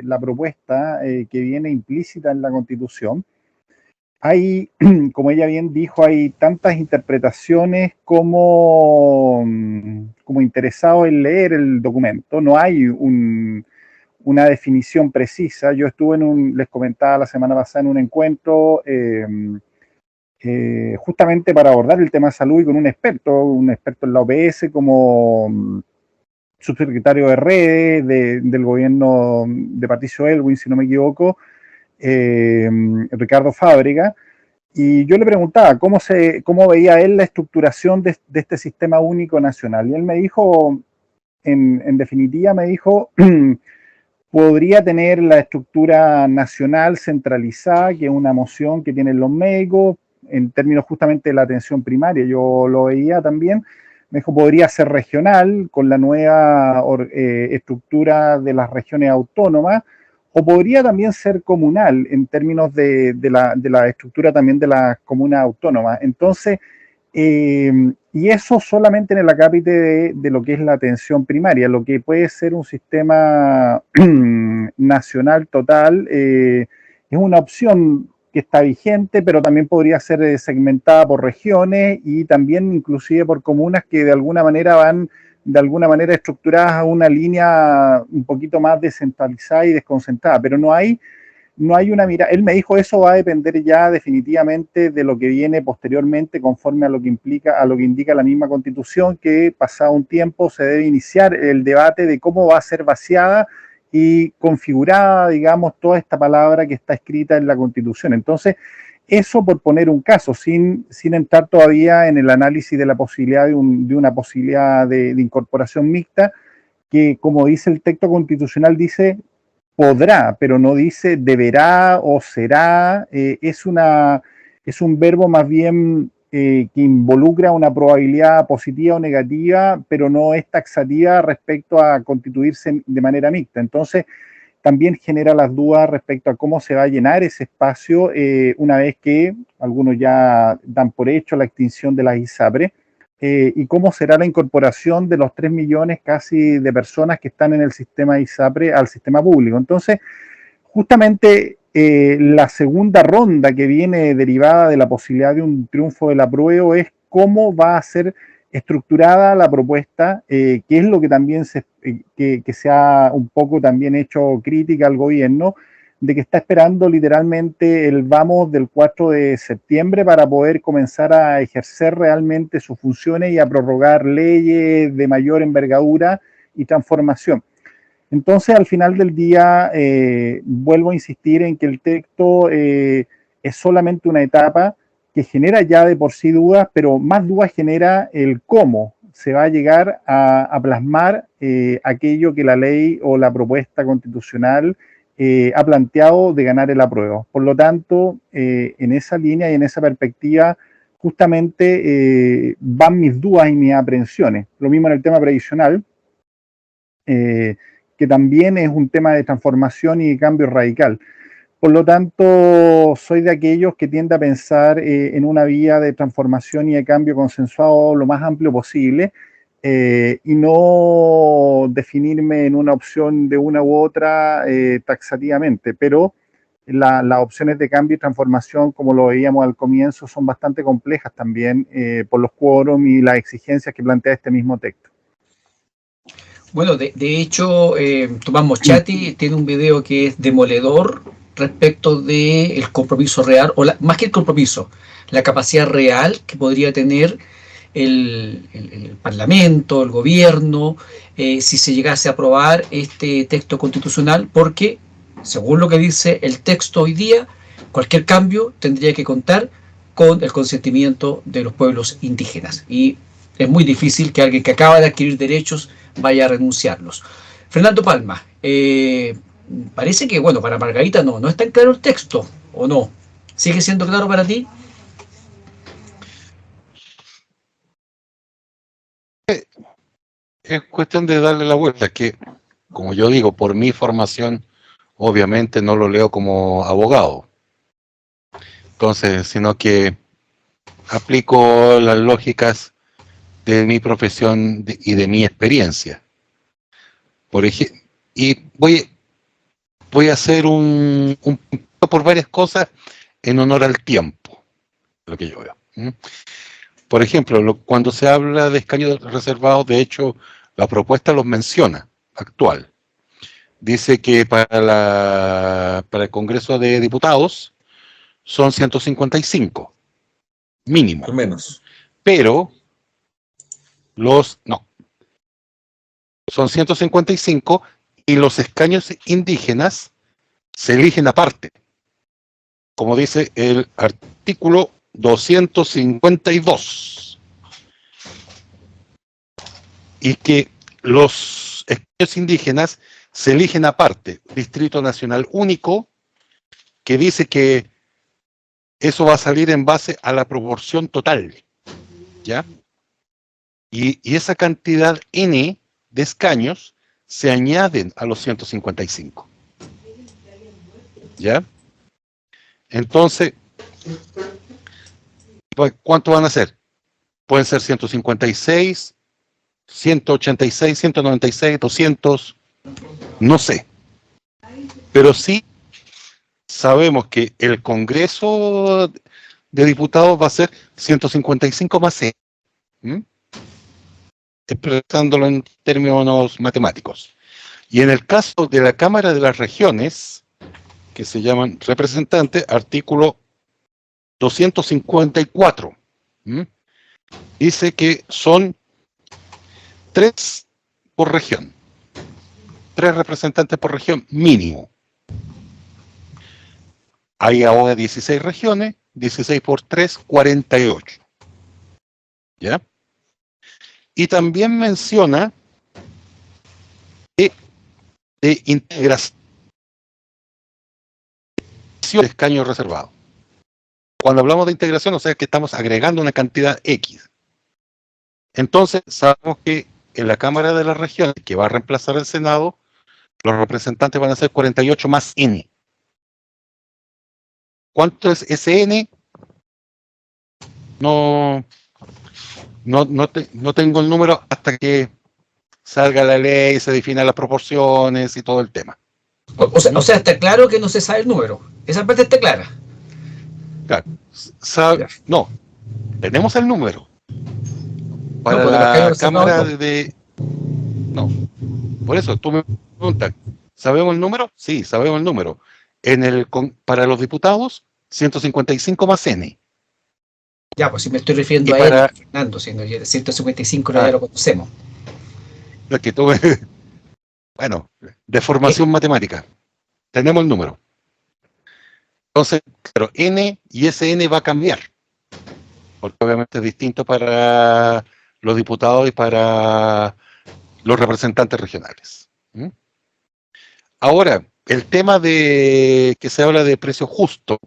la propuesta que viene implícita en la Constitución. Hay, como ella bien dijo, hay tantas interpretaciones como interesados en leer el documento. No hay una definición precisa. Yo estuve les comentaba la semana pasada en un encuentro justamente para abordar el tema de salud y con un experto en la OPS como subsecretario de redes del gobierno de Patricio Aylwin, si no me equivoco, Ricardo Fábrega, y yo le preguntaba cómo veía él la estructuración de este sistema único nacional, y él me dijo, en definitiva me dijo, podría tener la estructura nacional centralizada, que es una moción que tienen los médicos, en términos justamente de la atención primaria, yo lo veía también. Me dijo, podría ser regional, con la nueva estructura de las regiones autónomas, o podría también ser comunal, en términos de la estructura también de las comunas autónomas. Entonces, y eso solamente en el acápite de lo que es la atención primaria, lo que puede ser un sistema nacional total, es una opción que está vigente, pero también podría ser segmentada por regiones y también inclusive por comunas que de alguna manera van estructuradas a una línea un poquito más descentralizada y desconcentrada, pero no hay una mirada. Él me dijo, eso va a depender ya definitivamente de lo que viene posteriormente, conforme a lo que indica la misma Constitución, que pasado un tiempo se debe iniciar el debate de cómo va a ser vaciada y configurada, digamos, toda esta palabra que está escrita en la Constitución. Entonces, eso por poner un caso, sin entrar todavía en el análisis de la posibilidad de una posibilidad de incorporación mixta, que como dice el texto constitucional, dice podrá, pero no dice deberá o será. Es un verbo más bien que involucra una probabilidad positiva o negativa, pero no es taxativa respecto a constituirse de manera mixta. Entonces, también genera las dudas respecto a cómo se va a llenar ese espacio una vez que algunos ya dan por hecho la extinción de las ISAPRE, y cómo será la incorporación de los 3 millones casi de personas que están en el sistema ISAPRE al sistema público. Entonces, justamente la segunda ronda que viene derivada de la posibilidad de un triunfo del apruebo es cómo va a ser estructurada la propuesta, que es lo que también que se ha un poco también hecho crítica al gobierno, de que está esperando literalmente el vamos del 4 de septiembre para poder comenzar a ejercer realmente sus funciones y a prorrogar leyes de mayor envergadura y transformación. Entonces, al final del día, vuelvo a insistir en que el texto es solamente una etapa que genera ya de por sí dudas, pero más dudas genera el cómo se va a llegar a plasmar aquello que la ley o la propuesta constitucional ha planteado de ganar el apruebo. Por lo tanto, en esa línea y en esa perspectiva, justamente van mis dudas y mis aprehensiones. Lo mismo en el tema previsional, que también es un tema de transformación y de cambio radical. Por lo tanto, soy de aquellos que tiende a pensar en una vía de transformación y de cambio consensuado lo más amplio posible, y no definirme en una opción de una u otra taxativamente, pero las opciones de cambio y transformación, como lo veíamos al comienzo, son bastante complejas también por los quórum y las exigencias que plantea este mismo texto. Bueno, de hecho, Tomás Moschati tiene un video que es demoledor respecto del compromiso real, o más que el compromiso, la capacidad real que podría tener el Parlamento, el gobierno, si se llegase a aprobar este texto constitucional, porque, según lo que dice el texto hoy día, cualquier cambio tendría que contar con el consentimiento de los pueblos indígenas. Y es muy difícil que alguien que acaba de adquirir derechos vaya a renunciarlos. Fernando Palma, parece que, bueno, para Margarita no es tan claro el texto, ¿o no? ¿Sigue siendo claro para ti? Es cuestión de darle la vuelta, que, como yo digo, por mi formación, obviamente no lo leo como abogado. Entonces, sino que aplico las lógicas de mi profesión y de mi experiencia. Por ejemplo, y voy a hacer un por varias cosas en honor al tiempo, lo que yo veo. Por ejemplo, cuando se habla de escaños reservados, de hecho, la propuesta los menciona, actual. Dice que para el Congreso de Diputados son 155, mínimo. Al menos. Pero son 155 y los escaños indígenas se eligen aparte, como dice el artículo 252, y que los escaños indígenas se eligen aparte, Distrito Nacional Único, que dice que eso va a salir en base a la proporción total, ¿ya? Y esa cantidad N de escaños se añaden a los 155, ¿ya? Entonces, ¿cuánto van a ser? Pueden ser 156, 186, 196, 200, no sé. Pero sí sabemos que el Congreso de Diputados va a ser 155 más C, expresándolo en términos matemáticos. Y en el caso de la Cámara de las Regiones, que se llaman representantes, artículo 254, dice que son 3 por región, 3 representantes por región mínimo. Hay ahora 16 regiones, 16 por 3, 48. ¿Ya? Y también menciona de integración de escaños reservados. Cuando hablamos de integración, o sea que estamos agregando una cantidad X. Entonces, sabemos que en la Cámara de las Regiones, que va a reemplazar el Senado, los representantes van a ser 48 más N. ¿Cuánto es ese N? No tengo el número hasta que salga la ley, se definan las proporciones y todo el tema. O sea, está claro que no se sabe el número. Esa parte está clara. Claro. No, tenemos el número. Para no, la Cámara de... No, por eso tú me preguntas, ¿sabemos el número? Sí, sabemos el número. Para los diputados, 155 más N. Ya, pues si me estoy refiriendo a él, Fernando, siendo 155 ya lo conocemos. Lo que tú, bueno, de formación matemática. Tenemos el número. Entonces, claro, N y ese N va a cambiar. Porque obviamente es distinto para los diputados y para los representantes regionales. Ahora, el tema de que se habla de precio justo.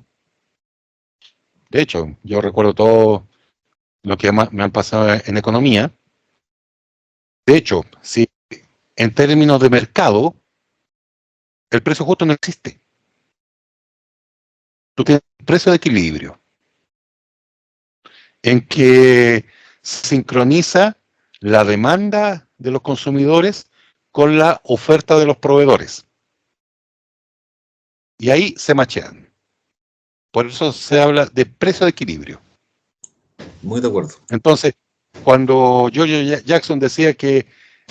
De hecho, yo recuerdo todo lo que me han pasado en economía. De hecho, si en términos de mercado, el precio justo no existe. tú tienes un precio de equilibrio en que sincroniza la demanda de los consumidores con la oferta de los proveedores. Y ahí se machean. Por eso se habla de precio de equilibrio. Muy de acuerdo. Entonces, cuando George Jackson decía que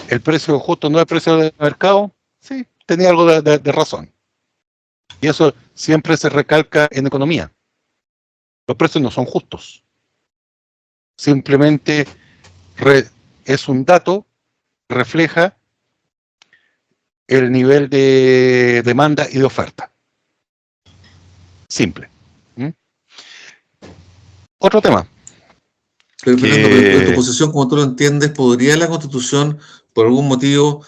el precio justo no es el precio del mercado, sí, tenía algo de razón. Y eso siempre se recalca en economía. Los precios no son justos. Simplemente es un dato que refleja el nivel de demanda y de oferta. Simple. Otro tema. Pero Fernando, en tu posición, como tú lo entiendes, ¿podría la Constitución, por algún motivo,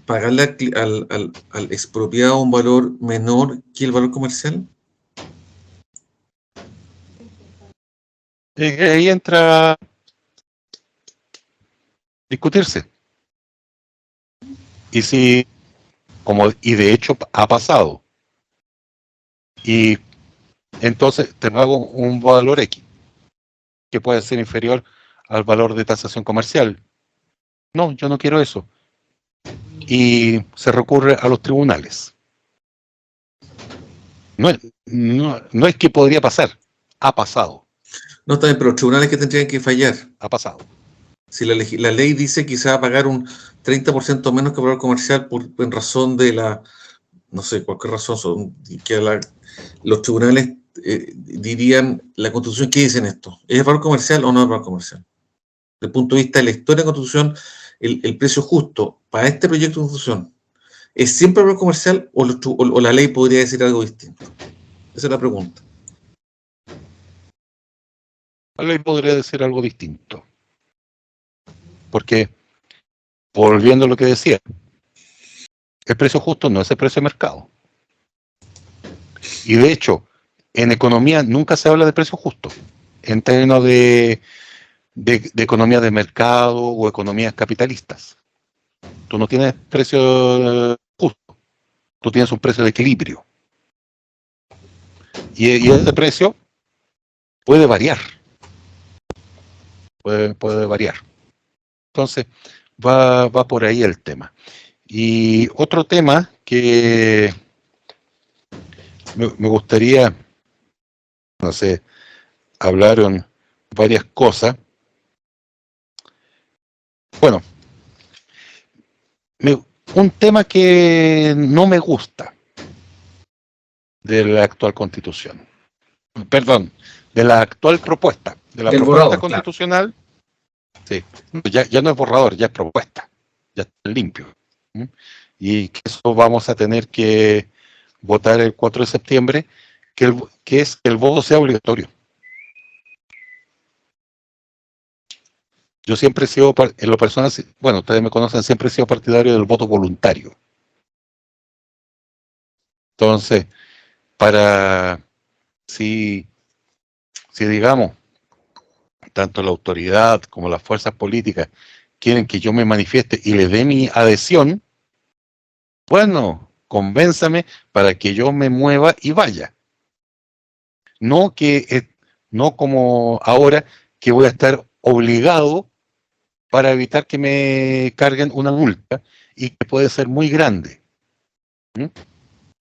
pagarle al expropiado un valor menor que el valor comercial? Ahí entra a discutirse. Y si, y de hecho ha pasado, y entonces te pago un valor X, que puede ser inferior al valor de tasación comercial. No, yo no quiero eso. Y se recurre a los tribunales. No es que podría pasar, ha pasado. No, está bien, pero los tribunales que tendrían que fallar. Ha pasado. Si la ley dice que se va a pagar un 30% menos que el valor comercial en razón de no sé, cualquier razón, que los tribunales dirían, la Constitución, ¿qué dicen esto? ¿Es valor comercial o no es valor comercial? Desde el punto de vista de la historia de la Constitución, el precio justo para este proyecto de Constitución, ¿es siempre valor comercial o la ley podría decir algo distinto? Esa es la pregunta. La ley podría decir algo distinto. Porque, volviendo a lo que decía, el precio justo no es el precio de mercado. Y de hecho, en economía nunca se habla de precio justo, en términos de economía de mercado o economías capitalistas. Tú no tienes precio justo, tú tienes un precio de equilibrio. Y ese precio puede variar. Puede variar. Entonces, va por ahí el tema. Y otro tema que me gustaría, no sé, hablaron varias cosas. Bueno, un tema que no me gusta de la actual Constitución. Perdón, de la actual propuesta, de la propuesta borrador, constitucional. Claro. Sí, ya no es borrador, ya es propuesta, ya está limpio. Y que eso vamos a tener que votar el 4 de septiembre, que es que el voto sea obligatorio. Yo siempre he sido, en lo personal, bueno, ustedes me conocen, siempre he sido partidario del voto voluntario. Entonces, si digamos, tanto la autoridad como las fuerzas políticas quieren que yo me manifieste y le dé mi adhesión, bueno, convénzame para que yo me mueva y vaya. No como ahora que voy a estar obligado para evitar que me carguen una multa y que puede ser muy grande.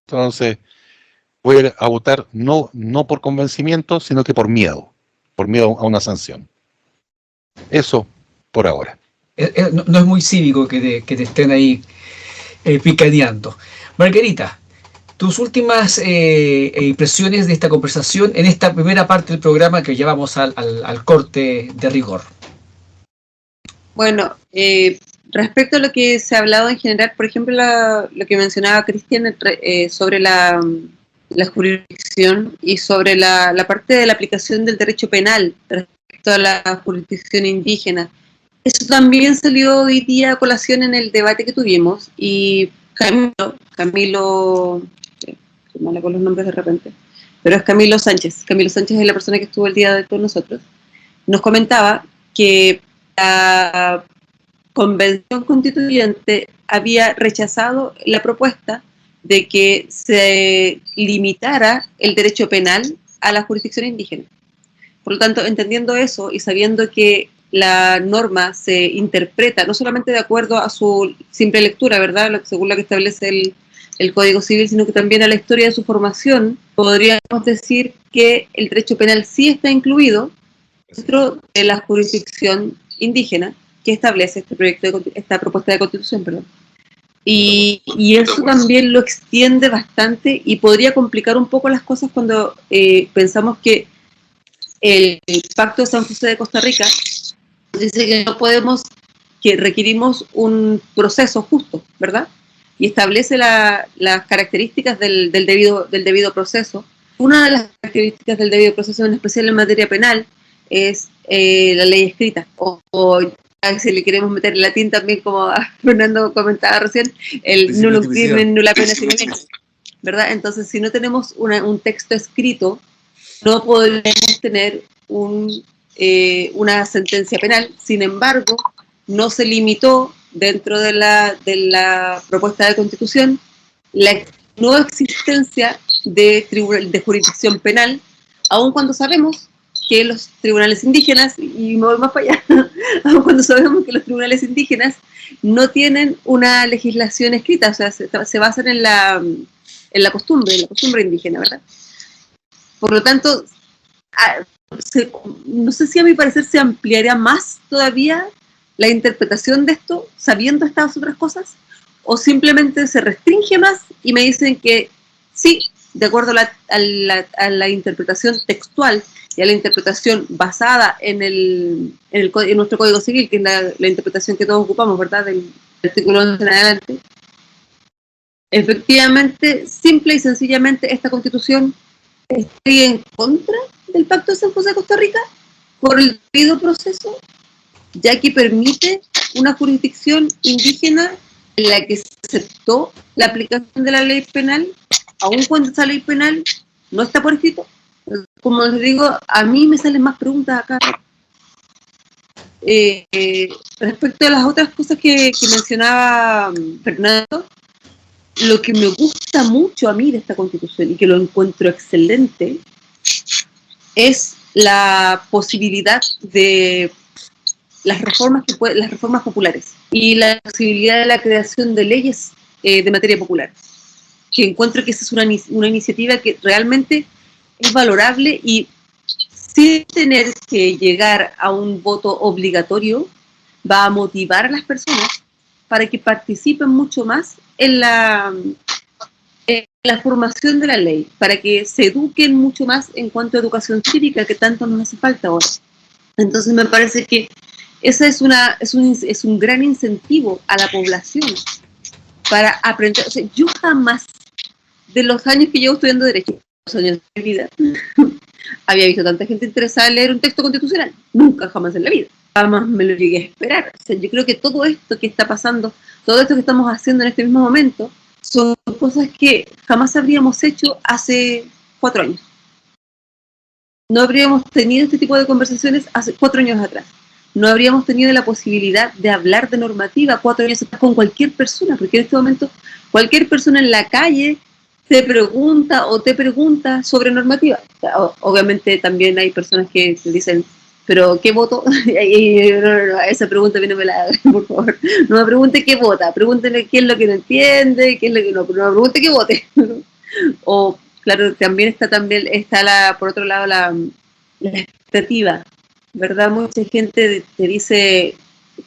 Entonces, voy a ir a votar no por convencimiento, sino que por miedo a una sanción. Eso por ahora. No es muy cívico que te estén ahí picaneando. Margarita, tus últimas impresiones de esta conversación en esta primera parte del programa, que ya vamos al corte de rigor. Bueno, respecto a lo que se ha hablado en general, por ejemplo, lo que mencionaba Cristian sobre la jurisdicción y sobre la parte de la aplicación del derecho penal respecto a la jurisdicción indígena. Eso también salió hoy día a colación en el debate que tuvimos, y Camilo, estoy mala con los nombres de repente, pero es Camilo Sánchez es la persona que estuvo el día de hoy con nosotros, nos comentaba que la Convención Constituyente había rechazado la propuesta de que se limitara el derecho penal a la jurisdicción indígena. Por lo tanto, entendiendo eso y sabiendo que la norma se interpreta no solamente de acuerdo a su simple lectura, ¿verdad?, según la que establece el Código Civil, sino que también a la historia de su formación, podríamos decir que el derecho penal sí está incluido dentro de la jurisdicción indígena que establece esta propuesta de constitución, perdón. Y eso también lo extiende bastante y podría complicar un poco las cosas cuando pensamos que el Pacto de San José de Costa Rica dice que no podemos, que requerimos un proceso justo, ¿verdad? Y establece las características del debido proceso. Una de las características del debido proceso, en especial en materia penal, es la ley escrita, o si le queremos meter el latín también, como Fernando comentaba recién, el nullum crimen nulla pena sine lege, ¿verdad? Entonces, si no tenemos un texto escrito, no podremos tener una sentencia penal. Sin embargo, no se limitó dentro de la propuesta de constitución la no existencia de jurisdicción penal, aun cuando sabemos que los tribunales indígenas, y me voy más para allá, aun cuando sabemos que los tribunales indígenas no tienen una legislación escrita, o sea, se basan en la costumbre indígena, ¿verdad? Por lo tanto, no sé si a mi parecer se ampliaría más todavía la interpretación de esto, sabiendo estas otras cosas, o simplemente se restringe más y me dicen que sí, de acuerdo a la interpretación textual y a la interpretación basada en nuestro Código Civil, que es la interpretación que todos ocupamos, ¿verdad?, del artículo 11 en adelante. Efectivamente, simple y sencillamente, esta Constitución estoy en contra del Pacto de San José de Costa Rica por el debido proceso, ya que permite una jurisdicción indígena en la que se aceptó la aplicación de la ley penal, aun cuando esa ley penal no está por escrito. Como les digo, a mí me salen más preguntas acá. Respecto a las otras cosas que mencionaba Fernando, lo que me gusta mucho a mí de esta Constitución y que lo encuentro excelente es la posibilidad de las reformas populares y la posibilidad de la creación de leyes de materia popular, que encuentro que esa es una iniciativa que realmente es valorable y sin tener que llegar a un voto obligatorio va a motivar a las personas para que participen mucho más en la formación de la ley, para que se eduquen mucho más en cuanto a educación cívica, que tanto nos hace falta ahora. Entonces me parece que esa es un gran incentivo a la población para aprender. O sea, yo jamás, de los años que llevo estudiando Derecho, los años de mi vida, había visto tanta gente interesada en leer un texto constitucional. Nunca, jamás en la vida. Jamás me lo llegué a esperar. O sea, yo creo que todo esto que está pasando, todo esto que estamos haciendo en este mismo momento, son cosas que jamás habríamos hecho hace 4 años. No habríamos tenido este tipo de conversaciones hace 4 años atrás. No habríamos tenido la posibilidad de hablar de normativa 4 años atrás con cualquier persona, porque en este momento cualquier persona en la calle te pregunta sobre normativa. O sea, obviamente también hay personas que te dicen, ¿pero qué voto? No, esa pregunta a mí no me la hagan, por favor. No me pregunte qué vota, pregúntele qué es lo que no entiende, qué es lo que no, pero no me pregunte qué vote. O, claro, también está por otro lado, la expectativa, ¿verdad? Mucha gente te dice,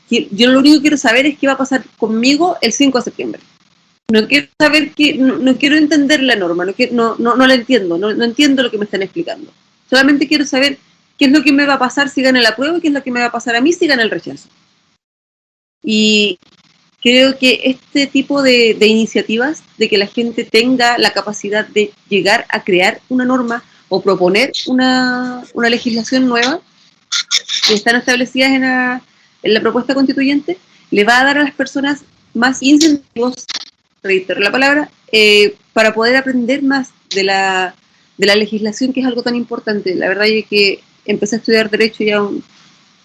yo lo único que quiero saber es qué va a pasar conmigo el 5 de septiembre. No quiero saber no quiero entender la norma, no la entiendo, no entiendo lo que me están explicando. Solamente quiero saber qué es lo que me va a pasar si gana la prueba y qué es lo que me va a pasar a mí si gana el rechazo. Y creo que este tipo de iniciativas, de que la gente tenga la capacidad de llegar a crear una norma o proponer una legislación nueva, que están establecidas en la propuesta constituyente, le va a dar a las personas más incentivos, reitero la palabra, para poder aprender más de la legislación, que es algo tan importante. La verdad es que empecé a estudiar Derecho ya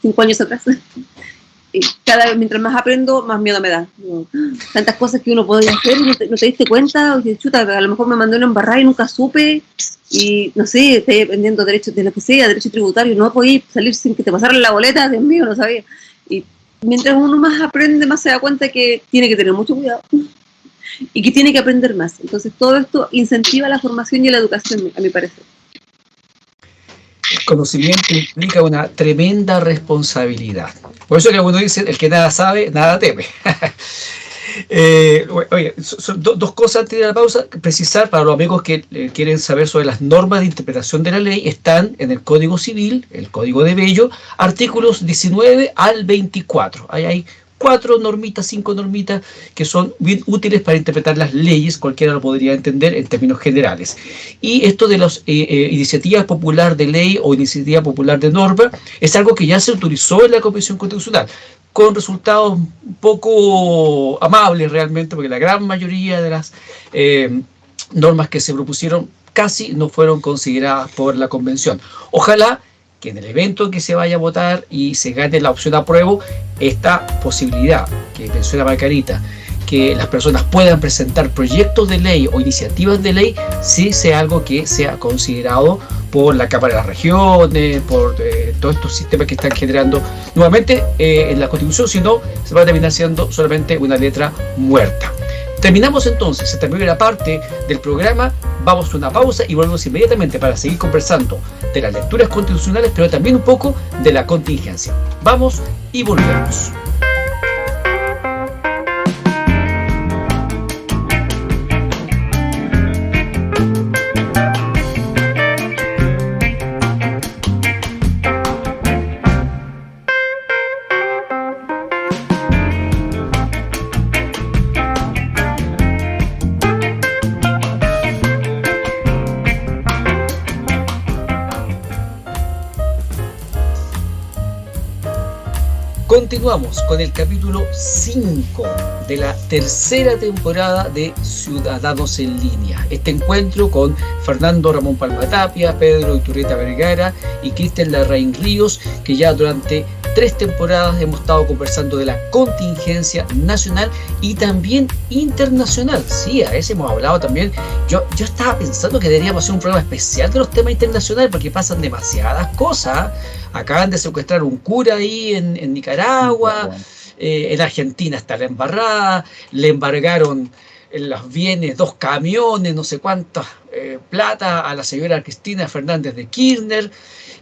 5 años atrás, mientras más aprendo, más miedo me da. Tantas cosas que uno podría hacer y no te diste cuenta, o dices, chuta, a lo mejor me mandó una embarrada y nunca supe, y no sé, estoy aprendiendo derechos de lo que sea, derecho tributario, no podías salir sin que te pasaran la boleta, Dios mío, no sabía. Y mientras uno más aprende, más se da cuenta que tiene que tener mucho cuidado y que tiene que aprender más. Entonces todo esto incentiva la formación y la educación, a mi parecer. El conocimiento implica una tremenda responsabilidad. Por eso que uno dice, el que nada sabe, nada teme. Oye, son dos cosas antes de la pausa. Precisar para los amigos que quieren saber sobre las normas de interpretación de la ley, están en el Código Civil, el Código de Bello, artículos 19 al 24. Ahí hay 5 normitas que son bien útiles para interpretar las leyes, cualquiera lo podría entender en términos generales. Y esto de las iniciativas popular de ley o iniciativa popular de norma es algo que ya se autorizó en la Convención Constitucional, con resultados un poco amables realmente, porque la gran mayoría de las normas que se propusieron casi no fueron consideradas por la Convención. Ojalá que en el evento que se vaya a votar y se gane la opción apruebo, esta posibilidad que menciona Margarita, que las personas puedan presentar proyectos de ley o iniciativas de ley, sí sea algo que sea considerado por la Cámara de las Regiones, por todos estos sistemas que están generando nuevamente en la Constitución, si no, se va a terminar siendo solamente una letra muerta. Terminamos entonces esta primera parte del programa, vamos a una pausa y volvemos inmediatamente para seguir conversando de las lecturas constitucionales, pero también un poco de la contingencia. Vamos y volvemos. Continuamos con el capítulo 5 de la tercera temporada de Ciudadanos en Línea. Este encuentro con Fernando Ramón Palma-Tapia, Pedro Iturrieta Vergara y Cristian Larraín Ríos, que ya durante 3 temporadas hemos estado conversando de la contingencia nacional y también internacional. Sí, a veces hemos hablado también. Yo estaba pensando que deberíamos hacer un programa especial de los temas internacionales porque pasan demasiadas cosas. Acaban de secuestrar un cura ahí en Nicaragua, en Argentina está la embarrada, le embargaron los bienes, 2 camiones, no sé cuántas plata a la señora Cristina Fernández de Kirchner.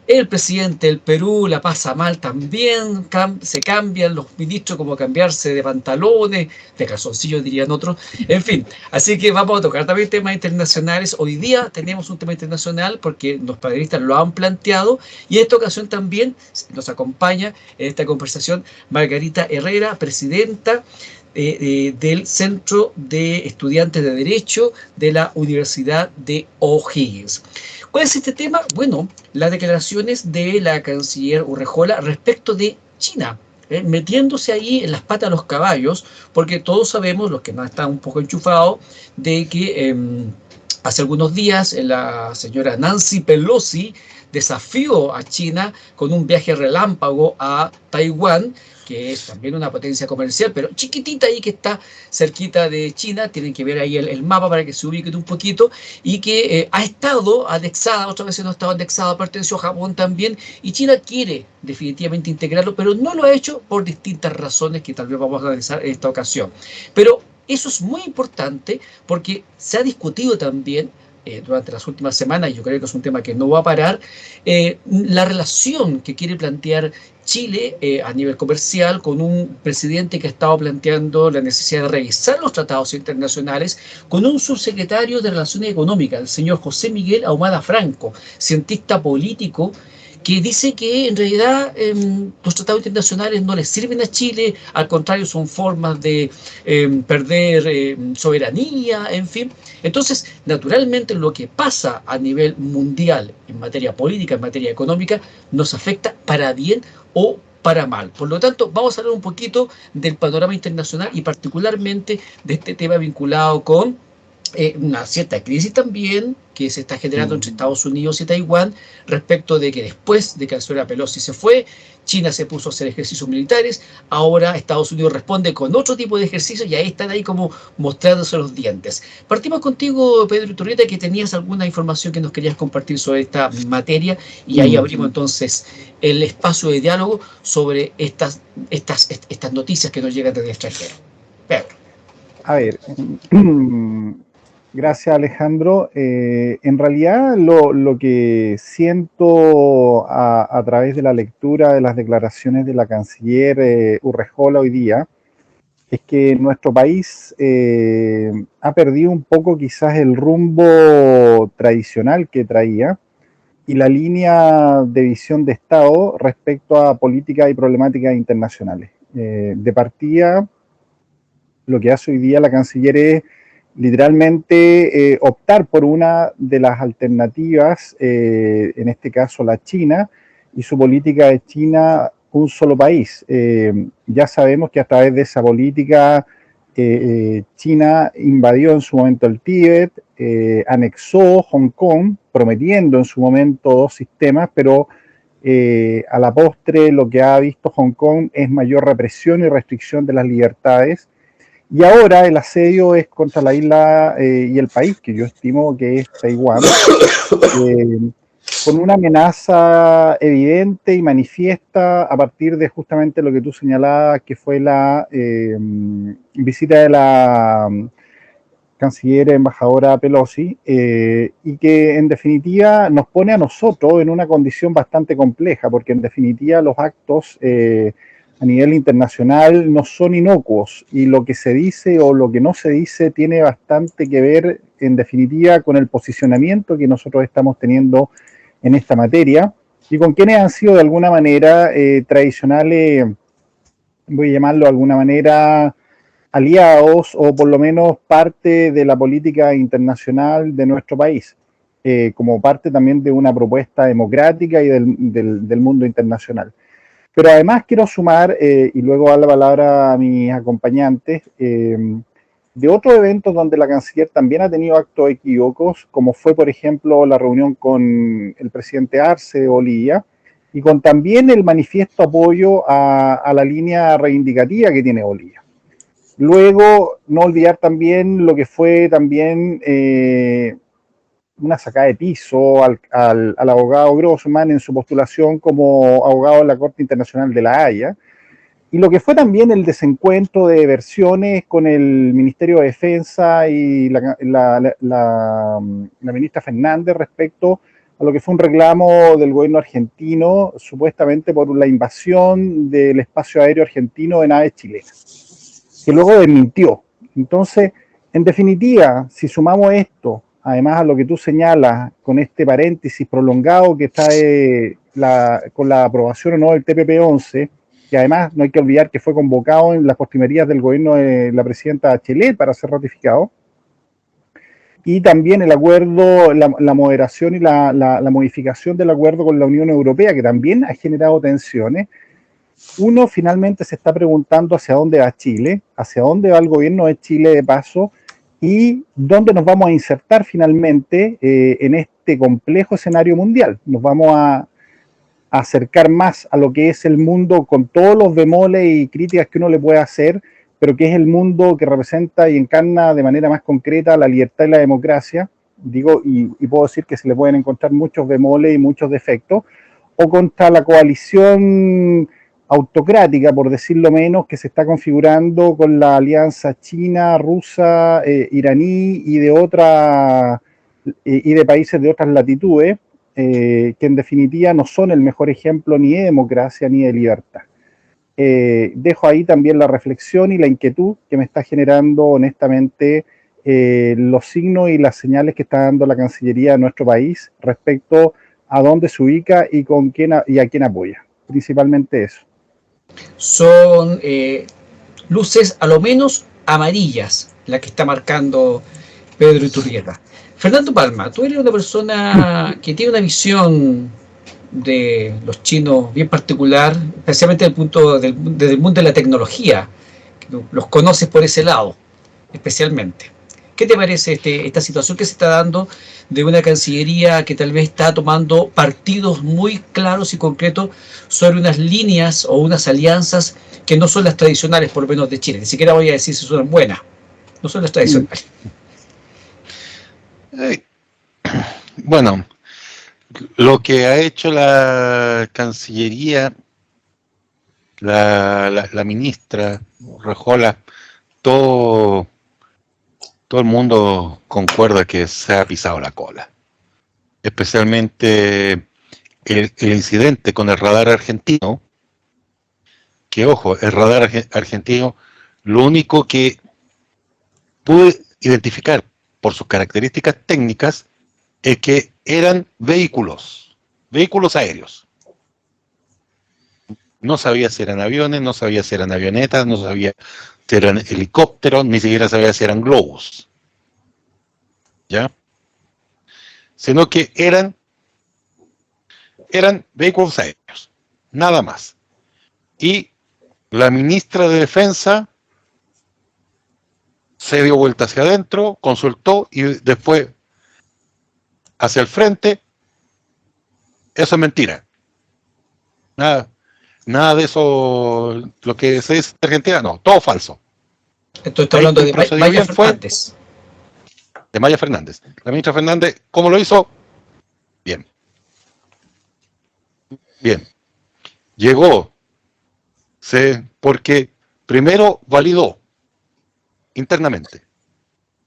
El presidente del Perú la pasa mal también, se cambian los ministros como cambiarse de pantalones, de calzoncillos dirían otros, en fin. Así que vamos a tocar también temas internacionales. Hoy día tenemos un tema internacional porque los panelistas lo han planteado y en esta ocasión también nos acompaña en esta conversación Margarita Herrera, presidenta del Centro de Estudiantes de Derecho de la Universidad de O'Higgins. ¿Cuál es este tema? Bueno, las declaraciones de la canciller Urrejola respecto de China, metiéndose ahí en las patas de los caballos, porque todos sabemos, los que no están un poco enchufados, de que hace algunos días la señora Nancy Pelosi desafió a China con un viaje relámpago a Taiwán, que es también una potencia comercial, pero chiquitita ahí que está cerquita de China. Tienen que ver ahí el mapa para que se ubiquen un poquito, y que ha estado anexada, otras veces no ha estado anexada, perteneció a Japón también, y China quiere definitivamente integrarlo, pero no lo ha hecho por distintas razones que tal vez vamos a analizar en esta ocasión. Pero eso es muy importante porque se ha discutido también durante las últimas semanas, y yo creo que es un tema que no va a parar, la relación que quiere plantear Chile a nivel comercial con un presidente que ha estado planteando la necesidad de revisar los tratados internacionales, con un subsecretario de Relaciones Económicas, el señor José Miguel Ahumada Franco, cientista político, que dice que en realidad los tratados internacionales no les sirven a Chile, al contrario son formas de perder soberanía, en fin. Entonces, naturalmente lo que pasa a nivel mundial en materia política, en materia económica, nos afecta para bien o para mal. Por lo tanto, vamos a hablar un poquito del panorama internacional y particularmente de este tema vinculado con una cierta crisis también que se está generando entre Estados Unidos y Taiwán respecto de que después de que la señora Pelosi se fue, China se puso a hacer ejercicios militares, ahora Estados Unidos responde con otro tipo de ejercicios y ahí están ahí como mostrándose los dientes. Partimos contigo, Pedro Iturrieta, que tenías alguna información que nos querías compartir sobre esta materia y ahí abrimos entonces el espacio de diálogo sobre estas noticias que nos llegan desde el extranjero. Pedro. A ver, gracias Alejandro. En realidad lo que siento a través de la lectura de las declaraciones de la canciller Urrejola hoy día es que nuestro país ha perdido un poco quizás el rumbo tradicional que traía y la línea de visión de Estado respecto a políticas y problemáticas internacionales. De partida, lo que hace hoy día la canciller es literalmente optar por una de las alternativas, en este caso la China, y su política de China un solo país. Ya sabemos que a través de esa política China invadió en su momento el Tíbet, anexó Hong Kong, prometiendo en su momento dos sistemas, pero a la postre lo que ha visto Hong Kong es mayor represión y restricción de las libertades. Y ahora el asedio es contra la isla y el país, que yo estimo que es Taiwán, con una amenaza evidente y manifiesta a partir de justamente lo que tú señalabas, que fue la visita de la canciller embajadora Pelosi, y que en definitiva nos pone a nosotros en una condición bastante compleja, porque en definitiva los actos a nivel internacional no son inocuos y lo que se dice o lo que no se dice tiene bastante que ver en definitiva con el posicionamiento que nosotros estamos teniendo en esta materia y con quienes han sido de alguna manera tradicionales, voy a llamarlo de alguna manera aliados o por lo menos parte de la política internacional de nuestro país, como parte también de una propuesta democrática y del mundo internacional. Pero además quiero sumar, y luego dar la palabra a mis acompañantes, de otros eventos donde la canciller también ha tenido actos equívocos, como fue, por ejemplo, la reunión con el presidente Arce de Bolivia, y con también el manifiesto apoyo a la línea reivindicativa que tiene Bolivia. Luego, no olvidar también lo que fue también una sacada de piso al abogado Grossman en su postulación como abogado de la Corte Internacional de la Haya, y lo que fue también el desencuentro de versiones con el Ministerio de Defensa y la ministra Fernández respecto a lo que fue un reclamo del gobierno argentino, supuestamente por la invasión del espacio aéreo argentino de naves chilenas, que luego desmintió. Entonces, en definitiva, si sumamos esto, además a lo que tú señalas, con este paréntesis prolongado que está con la aprobación o no del TPP-11, que además no hay que olvidar que fue convocado en las postrimerías del gobierno de la presidenta Bachelet para ser ratificado, y también el acuerdo, la moderación y la modificación del acuerdo con la Unión Europea, que también ha generado tensiones. Uno finalmente se está preguntando hacia dónde va Chile, hacia dónde va el gobierno de Chile de paso, y dónde nos vamos a insertar finalmente en este complejo escenario mundial. Nos vamos a acercar más a lo que es el mundo con todos los bemoles y críticas que uno le puede hacer, pero que es el mundo que representa y encarna de manera más concreta la libertad y la democracia, digo, y puedo decir que se le pueden encontrar muchos bemoles y muchos defectos, o contra la coalición autocrática, por decirlo menos, que se está configurando con la alianza china, rusa, iraní y de países de otras latitudes, que en definitiva no son el mejor ejemplo ni de democracia ni de libertad. Dejo ahí también la reflexión y la inquietud que me está generando honestamente los signos y las señales que está dando la Cancillería de nuestro país respecto a dónde se ubica y con quién y a quién apoya. Principalmente eso. Son luces a lo menos amarillas las que está marcando Pedro Iturrieta. Fernando Palma, tú eres una persona que tiene una visión de los chinos bien particular, especialmente desde el mundo de la tecnología. Los conoces por ese lado, especialmente. ¿Qué te parece esta situación que se está dando de una Cancillería que tal vez está tomando partidos muy claros y concretos sobre unas líneas o unas alianzas que no son las tradicionales, por lo menos de Chile? Ni siquiera voy a decir si son buenas, no son las tradicionales. Bueno, lo que ha hecho la Cancillería, la ministra Rejola, todo el mundo concuerda que se ha pisado la cola. Especialmente el incidente con el radar argentino, que ojo, el radar argentino, lo único que pude identificar por sus características técnicas es que eran vehículos aéreos. No sabía si eran aviones, no sabía si eran avionetas, no sabía si eran helicópteros, ni siquiera sabía si eran globos. ¿Ya? Sino que eran vehículos aéreos, nada más. Y la ministra de Defensa se dio vuelta hacia adentro, consultó y después hacia el frente. Eso es mentira. Nada de eso, lo que se dice en Argentina, no, todo falso. Esto está hablando de Maya Fernández. De Maya Fernández. La ministra Fernández, ¿cómo lo hizo? Bien. Llegó, porque primero validó internamente.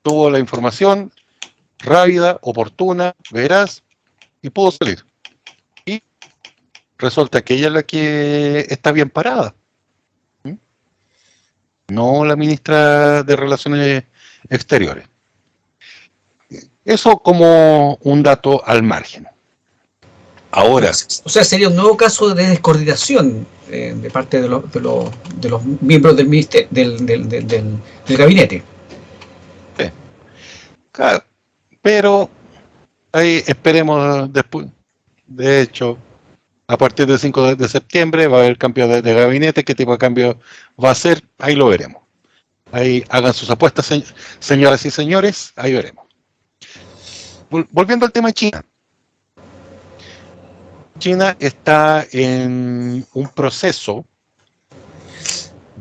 Tuvo la información rápida, oportuna, veraz, y pudo salir. Y resulta que ella es la que está bien parada. No la ministra de Relaciones Exteriores. Eso como un dato al margen. Ahora, o sea, sería un nuevo caso de descoordinación de parte de los miembros del ministerio, del gabinete. Sí. Claro, pero ahí esperemos después. De hecho, a partir del 5 de septiembre va a haber cambio de gabinete. ¿Qué tipo de cambio va a ser? Ahí lo veremos. Ahí hagan sus apuestas, señoras y señores, ahí veremos. Volviendo al tema de China. China está en un proceso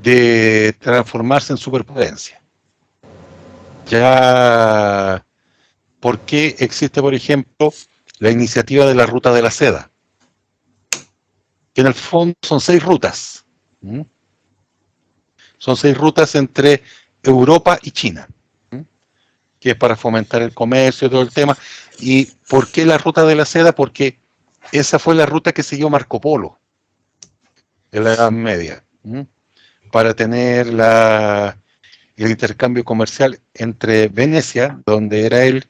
de transformarse en superpotencia. Ya, ¿por qué existe, por ejemplo, la iniciativa de la Ruta de la Seda? Que en el fondo son 6 rutas. Son 6 rutas entre Europa y China, que es para fomentar el comercio y todo el tema. ¿Y por qué la Ruta de la Seda? Porque esa fue la ruta que siguió Marco Polo en la Edad Media, para tener el intercambio comercial entre Venecia, donde era él,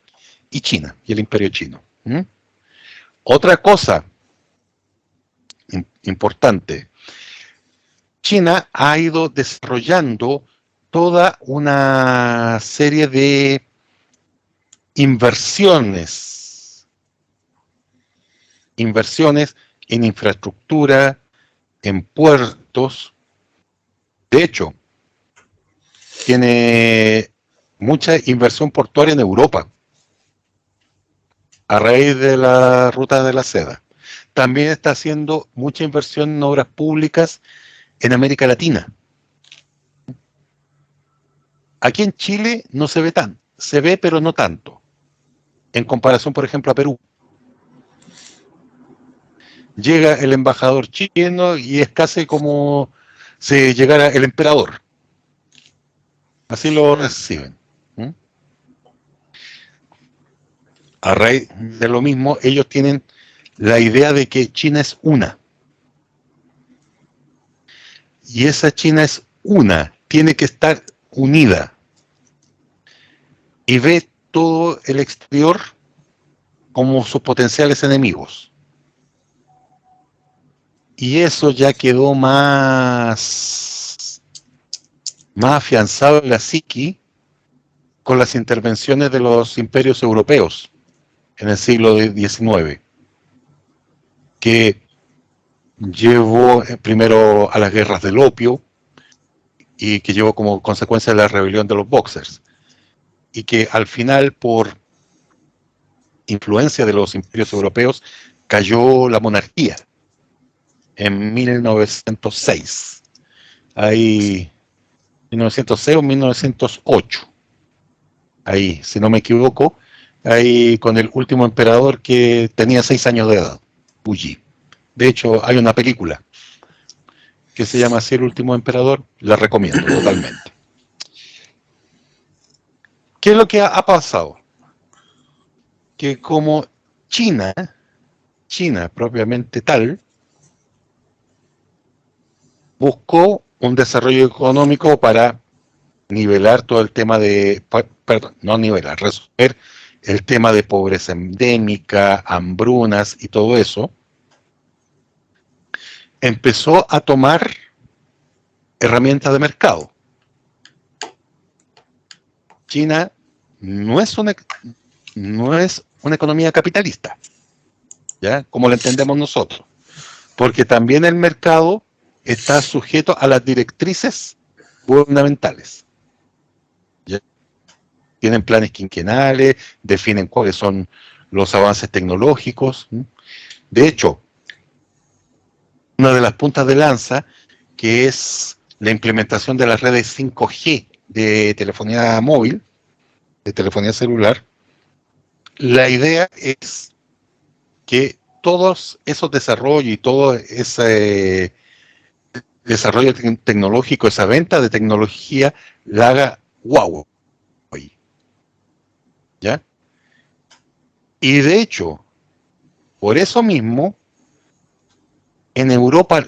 y China, y el Imperio Chino. Otra cosa importante, China ha ido desarrollando toda una serie de inversiones en infraestructura, en puertos. De hecho, tiene mucha inversión portuaria en Europa a raíz de la Ruta de la Seda. También está haciendo mucha inversión en obras públicas en América Latina. Aquí en Chile no se ve tan, se ve pero no tanto, en comparación, por ejemplo, a Perú. Llega el embajador chileno y es casi como si llegara el emperador. Así lo reciben. A raíz de lo mismo, ellos tienen la idea de que China es una. Y esa China es una, tiene que estar unida. Y ve todo el exterior como sus potenciales enemigos. Y eso ya quedó más afianzado en la psiqui con las intervenciones de los imperios europeos en el siglo XIX, que llevó primero a las guerras del opio y que llevó como consecuencia la rebelión de los Bóxers. y que al final, por influencia de los imperios europeos, cayó la monarquía en 1906. Ahí, 1906 o 1908. Ahí, si no me equivoco, ahí con el último emperador que tenía 6 años de edad, Puyi. De hecho, hay una película que se llama así, El último emperador, la recomiendo totalmente. ¿Qué es lo que ha pasado? Que como China propiamente tal, buscó un desarrollo económico para nivelar todo el tema de, perdón, no nivelar, resolver el tema de pobreza endémica, hambrunas y todo eso, empezó a tomar herramientas de mercado. China no es una economía capitalista, ¿ya? Como la entendemos nosotros, porque también el mercado está sujeto a las directrices gubernamentales. ¿Ya? Tienen planes quinquenales, definen cuáles son los avances tecnológicos. De hecho, una de las puntas de lanza, que es la implementación de las redes 5G de telefonía móvil, de telefonía celular, la idea es que todos esos desarrollos y todo ese desarrollo tecnológico, esa venta de tecnología, la haga Huawei. ¿Ya? Y de hecho, por eso mismo, en Europa,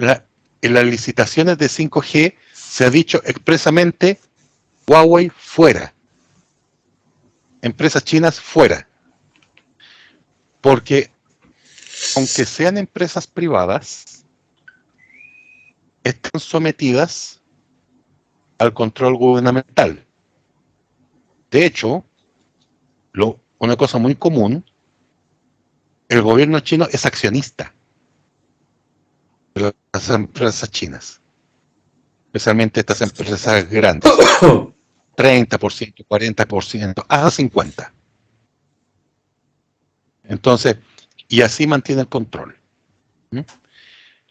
en las licitaciones de 5G, se ha dicho expresamente Huawei fuera. Empresas chinas fuera. Porque, aunque sean empresas privadas, están sometidas al control gubernamental. De hecho, una cosa muy común, el gobierno chino es accionista de las empresas chinas, especialmente estas empresas grandes, 30%, 40%, a 50%. Entonces, y así mantiene el control.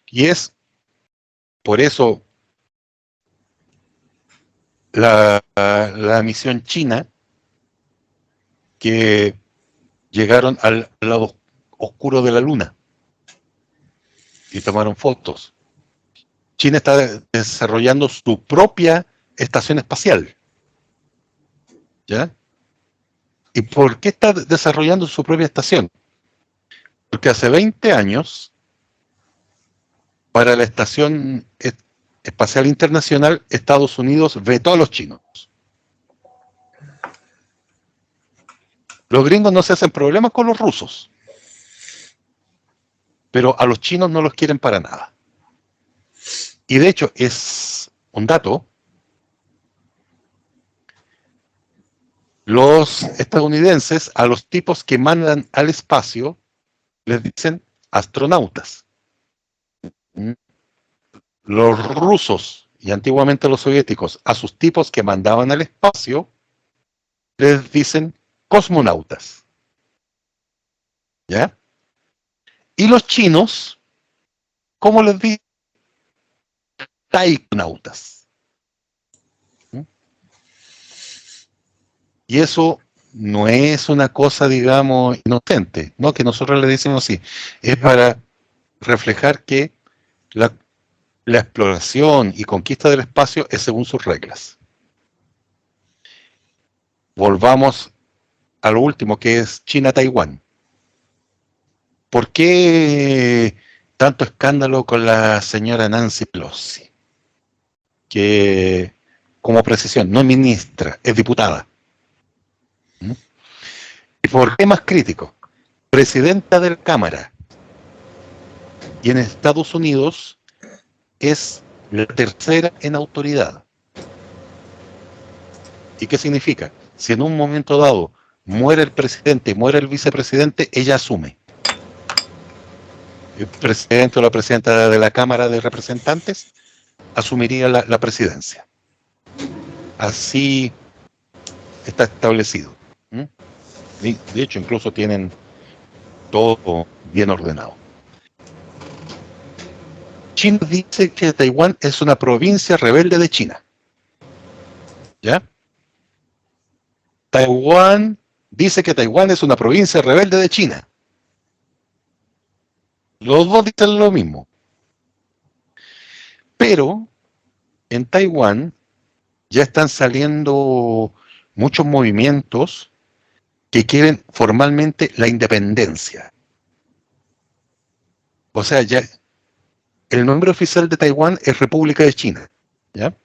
Y es por eso la misión china, que llegaron al lado oscuro de la luna y tomaron fotos. China está desarrollando su propia estación espacial. ¿Ya? ¿Y por qué está desarrollando su propia estación? Porque hace 20 años, para la Estación Espacial Internacional, Estados Unidos vetó a los chinos. Los gringos no se hacen problemas con los rusos, pero a los chinos no los quieren para nada. Y de hecho, es un dato, los estadounidenses a los tipos que mandan al espacio les dicen astronautas. Los rusos y antiguamente los soviéticos a sus tipos que mandaban al espacio les dicen cosmonautas. ¿Ya? Y los chinos, ¿cómo les dicen? Taikonautas. Y eso no es una cosa, digamos, inocente, no que nosotros le decimos así, es para reflejar que la exploración y conquista del espacio es según sus reglas. Volvamos a lo último, que es China-Taiwán. ¿Por qué tanto escándalo con la señora Nancy Pelosi? Que, como precisión, no es ministra, es diputada. ¿Y por qué más crítico? Presidenta de la Cámara. Y en Estados Unidos es la tercera en autoridad. ¿Y qué significa? Si en un momento dado muere el presidente y muere el vicepresidente, ella asume. El presidente o la presidenta de la Cámara de Representantes asumiría la presidencia. Así está establecido. De hecho, incluso tienen todo bien ordenado. China dice que Taiwán es una provincia rebelde de China. ¿Ya? Taiwán dice que Taiwán es una provincia rebelde de China. Los dos dicen lo mismo. Pero en Taiwán ya están saliendo muchos movimientos que quieren formalmente la independencia. O sea, ya el nombre oficial de Taiwán es República de China. ¿Ya?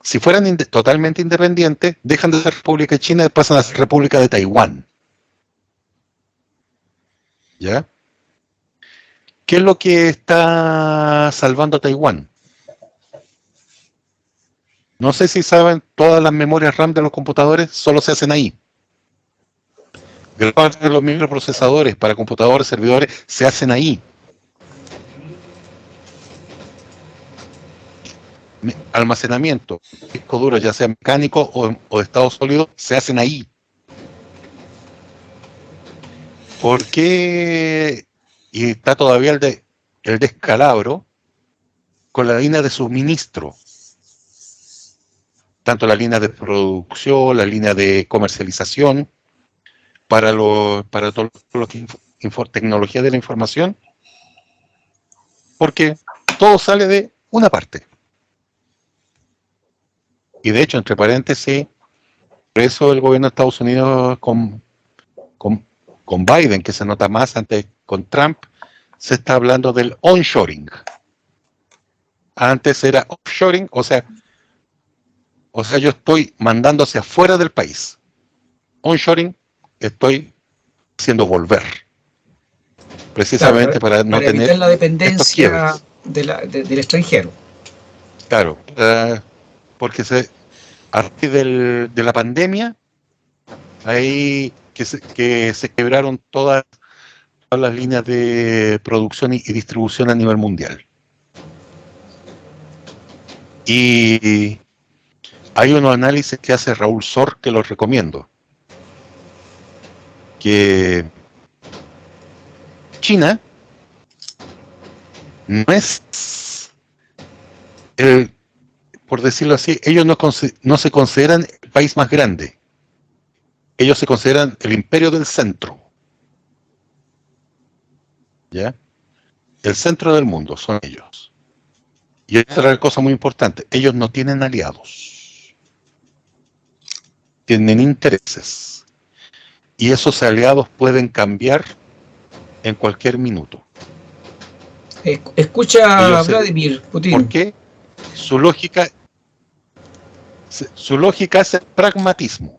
Si fueran totalmente independientes, dejan de ser República de China y pasan a ser República de Taiwán. ¿Ya? ¿Qué es lo que está salvando a Taiwán? No sé si saben, todas las memorias RAM de los computadores solo se hacen ahí. Gran parte de los microprocesadores para computadores, servidores, se hacen ahí. Almacenamiento, disco duro, ya sea mecánico o de estado sólido, se hacen ahí. ¿Por qué? Y está todavía el descalabro con la línea de suministro. Tanto la línea de producción, la línea de comercialización, para todo lo que tecnología de la información, porque todo sale de una parte. Y de hecho, entre paréntesis, por eso el gobierno de Estados Unidos con Biden, que se nota más antes con Trump, se está hablando del onshoring. Antes era offshoring, o sea, yo estoy mandando hacia afuera del país. Onshoring, estoy haciendo volver. Precisamente para no evitar tener la dependencia del extranjero. Claro, porque a raíz de la pandemia, ahí que se quebraron todas las líneas de producción y distribución a nivel mundial. Y hay unos análisis que hace Raúl Sor que los recomiendo. Que China no es por decirlo así, ellos no se consideran el país más grande. Ellos se consideran el imperio del centro. ¿Ya? El centro del mundo son ellos. Y otra cosa muy importante, ellos no tienen aliados. Tienen intereses. Y esos aliados pueden cambiar en cualquier minuto. Escucha a Vladimir Putin. ¿Por qué? Su lógica es el pragmatismo.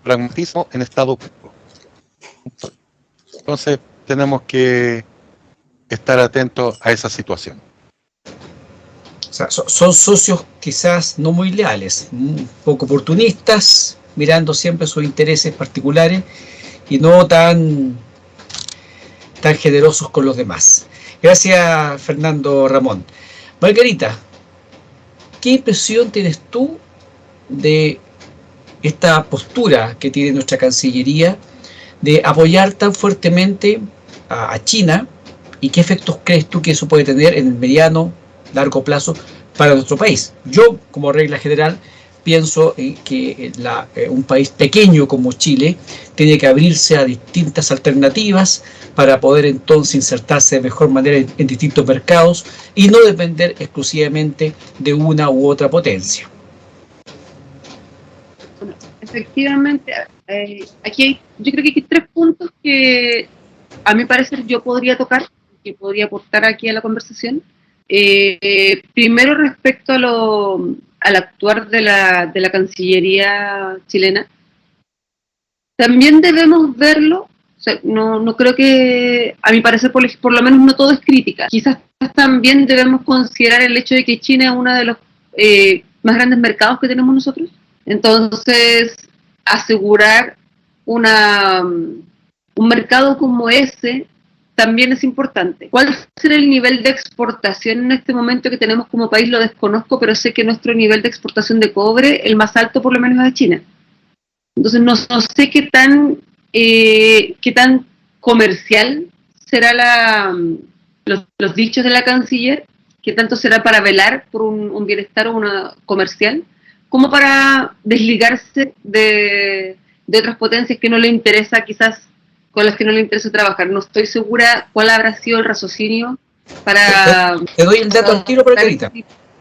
Pragmatismo en estado puro. Entonces tenemos que estar atentos a esa situación. O sea, son socios quizás no muy leales, un poco oportunistas, mirando siempre sus intereses particulares y no tan generosos con los demás. Gracias, Fernando Ramón. Margarita, ¿qué impresión tienes tú de esta postura que tiene nuestra Cancillería de apoyar tan fuertemente a China, y qué efectos crees tú que eso puede tener en el mediano, largo plazo para nuestro país? Yo, como regla general, pienso que un país pequeño como Chile tiene que abrirse a distintas alternativas para poder entonces insertarse de mejor manera en distintos mercados y no depender exclusivamente de una u otra potencia. Bueno, efectivamente, aquí yo creo que hay 3 puntos que a mi parecer yo podría tocar, que podría aportar aquí a la conversación. Primero, respecto al actuar de la Cancillería chilena, también debemos verlo. O sea, no creo que, a mi parecer, por lo menos no todo es crítica. Quizás también debemos considerar el hecho de que China es uno de los más grandes mercados que tenemos nosotros. Entonces, asegurar un mercado como ese también es importante. ¿Cuál será el nivel de exportación en este momento que tenemos como país? Lo desconozco, pero sé que nuestro nivel de exportación de cobre, el más alto por lo menos es de China. Entonces no sé qué tan comercial será los dichos de la canciller, qué tanto será para velar por un bienestar o una comercial, como para desligarse de otras potencias que no le interesa, quizás con las que no le interesa trabajar. No estoy segura cuál habrá sido el raciocinio para... Te doy el dato al tiro, Margarita.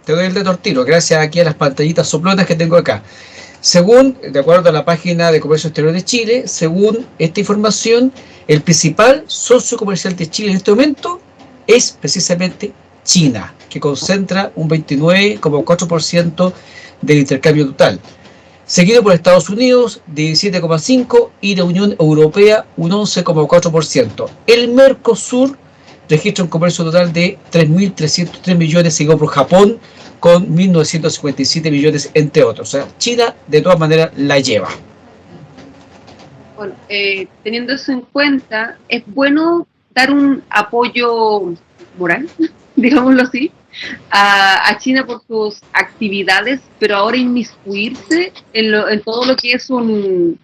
Te doy el dato al tiro, gracias aquí a las pantallitas soplonas que tengo acá. Según, de acuerdo a la página de Comercio Exterior de Chile, según esta información, el principal socio comercial de Chile en este momento es precisamente China, que concentra un 29,4% del intercambio total, seguido por Estados Unidos, 17,5%, y la Unión Europea, un 11,4%. El Mercosur registra un comercio total de 3.303 millones, seguido por Japón, con 1.957 millones, entre otros. O sea, China, de todas maneras, la lleva. Bueno, teniendo eso en cuenta, es bueno dar un apoyo moral, digámoslo así, a China por sus actividades, pero ahora inmiscuirse en todo lo que es un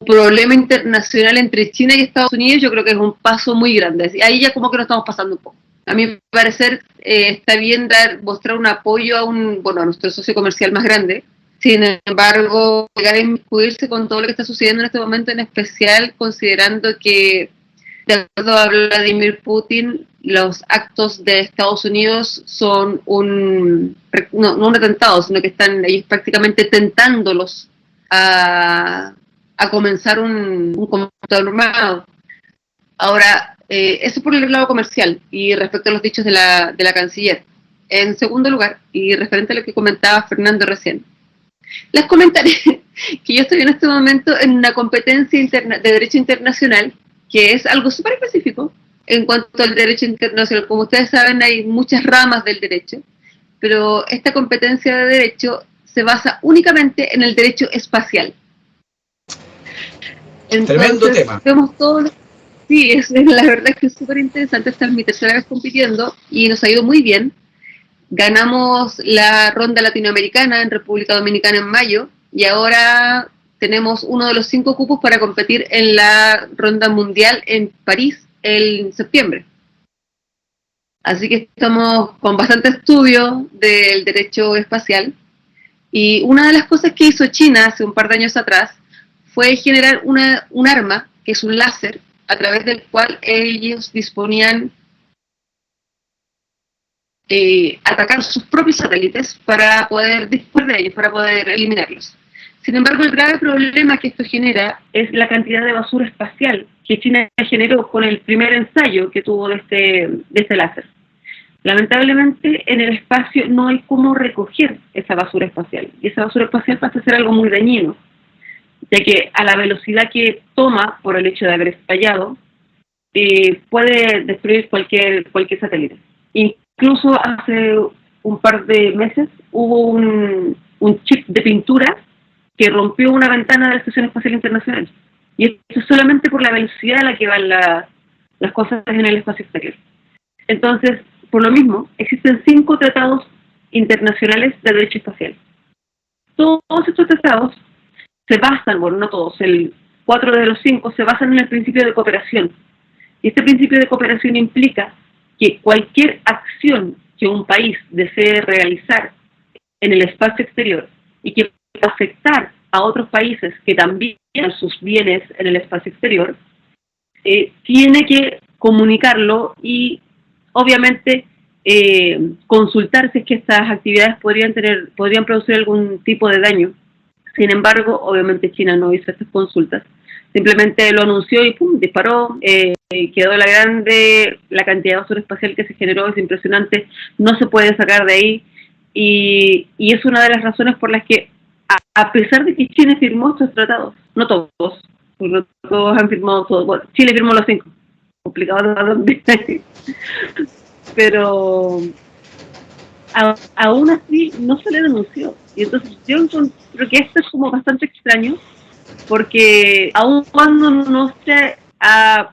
problema internacional entre China y Estados Unidos, yo creo que es un paso muy grande. Ahí ya como que nos estamos pasando un poco. A mi parecer está bien mostrar un apoyo a nuestro socio comercial más grande. Sin embargo, llegar a inmiscuirse con todo lo que está sucediendo en este momento, en especial considerando que, de acuerdo a Vladimir Putin, los actos de Estados Unidos son no un atentado, sino que están ellos prácticamente tentándolos a comenzar un conflicto armado. Ahora, eso por el lado comercial y respecto a los dichos de la canciller. En segundo lugar, y referente a lo que comentaba Fernando recién, les comentaré que yo estoy en este momento en una competencia de derecho internacional, que es algo súper específico en cuanto al derecho internacional. Como ustedes saben, hay muchas ramas del derecho, pero esta competencia de derecho se basa únicamente en el derecho espacial. Entonces, tremendo tema. Vemos todo. Sí, la verdad es que es súper interesante. Esta es mi tercera vez compitiendo y nos ha ido muy bien. Ganamos la ronda latinoamericana en República Dominicana en mayo y ahora tenemos uno de los 5 cupos para competir en la ronda mundial en París en septiembre. Así que estamos con bastante estudio del derecho espacial. Y una de las cosas que hizo China hace un par de años atrás fue generar un arma, que es un láser, a través del cual ellos disponían atacar sus propios satélites para poder disponer de ellos, para poder eliminarlos. Sin embargo, el grave problema que esto genera es la cantidad de basura espacial que China generó con el primer ensayo que tuvo de este láser. Lamentablemente, en el espacio no hay cómo recoger esa basura espacial, y esa basura espacial pasa a ser algo muy dañino, ya que a la velocidad que toma por el hecho de haber estallado, puede destruir cualquier satélite. Incluso hace un par de meses hubo un chip de pintura que rompió una ventana de la Estación Espacial Internacional. Y esto es solamente por la velocidad a la que van las cosas en el espacio exterior. Entonces, por lo mismo, existen 5 tratados internacionales de derecho espacial. Todos estos tratados se basan, bueno, no todos, 4 de los 5 se basan en el principio de cooperación. Y este principio de cooperación implica que cualquier acción que un país desee realizar en el espacio exterior y que pueda afectar a otros países que también tienen sus bienes en el espacio exterior, tiene que comunicarlo y obviamente consultar si es que estas actividades podrían producir algún tipo de daño. Sin embargo, obviamente China no hizo estas consultas. Simplemente lo anunció y ¡pum!, disparó. Quedó la cantidad de basura espacial que se generó es impresionante, no se puede sacar de ahí, y es una de las razones por las que, a pesar de que China firmó estos tratados, no todos, porque no todos han firmado todos, bueno, Chile firmó los 5, complicado de dónde, pero aún así no se le denunció. Y entonces yo creo que esto es como bastante extraño, porque aun cuando no se ha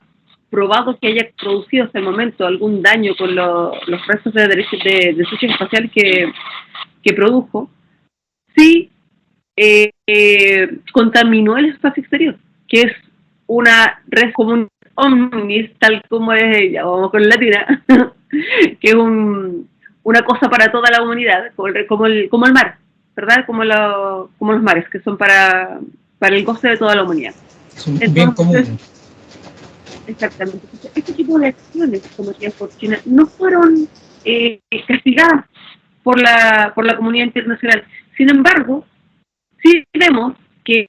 probado que haya producido hasta el momento algún daño con los restos de desechos espaciales que produjo, sí contaminó el espacio exterior, que es una red común omnis, tal como es, ya vamos con latina, que es una cosa para toda la humanidad, como el mar, ¿verdad? Como los mares, que son para el goce de toda la humanidad. Es un bien común. Exactamente. Este tipo de acciones cometidas por China no fueron castigadas por la comunidad internacional. Sin embargo, sí vemos que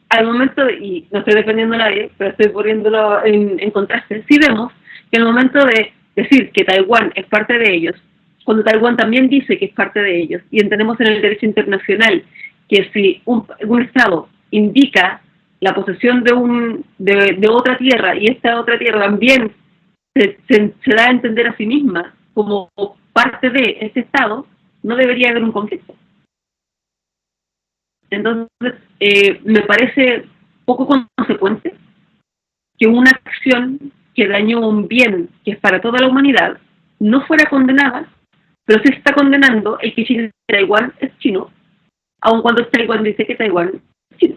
al momento, y no estoy defendiendo a nadie, pero estoy poniéndolo en contraste, sí vemos que al momento de decir que Taiwán es parte de ellos, cuando Taiwán también dice que es parte de ellos, y entendemos en el derecho internacional que si un Estado indica la posesión de otra tierra, y esta otra tierra también se da a entender a sí misma como parte de ese Estado, no debería haber un conflicto. Entonces, me parece poco consecuente que una acción que dañó un bien que es para toda la humanidad no fuera condenada, pero se está condenando el que China y Taiwán es chino, aun cuando Taiwán dice que Taiwán es chino.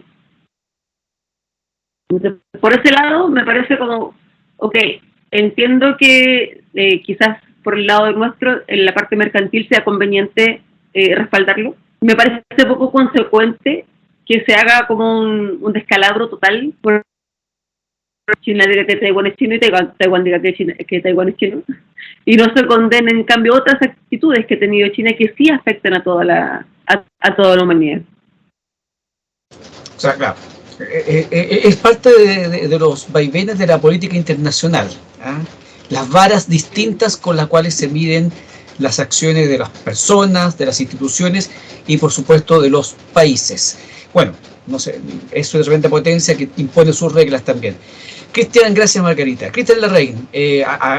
Entonces, por ese lado, me parece como, ok, entiendo que quizás por el lado nuestro, en la parte mercantil, sea conveniente respaldarlo. Me parece poco consecuente que se haga como un descalabro total por China diga que Taiwán es chino y Taiwán diga que Taiwán es chino, y no se condenen en cambio otras actitudes que ha tenido China que sí afectan a toda la humanidad. O sea, claro, es parte de los vaivenes de la política internacional, ¿eh? Las varas distintas con las cuales se miden las acciones de las personas, de las instituciones y por supuesto de los países. Bueno, no sé, eso es realmente potencia que impone sus reglas también. Cristian, gracias Margarita. Cristian Larraín,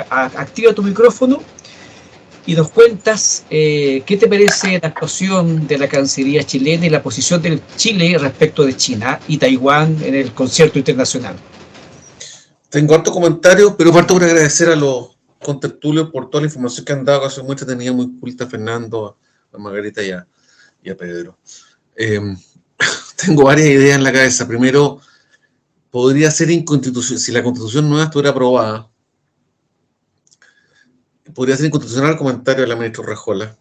activa tu micrófono y nos cuentas qué te parece la actuación de la Cancillería chilena y la posición de Chile respecto de China y Taiwán en el concierto internacional. Tengo hartos comentarios, pero parto por agradecer a los contertulios por toda la información que han dado, que ha sido muy entretenida, muy culta, a Fernando, a Margarita y a Pedro. Tengo varias ideas en la cabeza. Primero, podría ser inconstitucional, si la Constitución nueva estuviera aprobada, podría ser inconstitucional el comentario de la ministra Urrejola,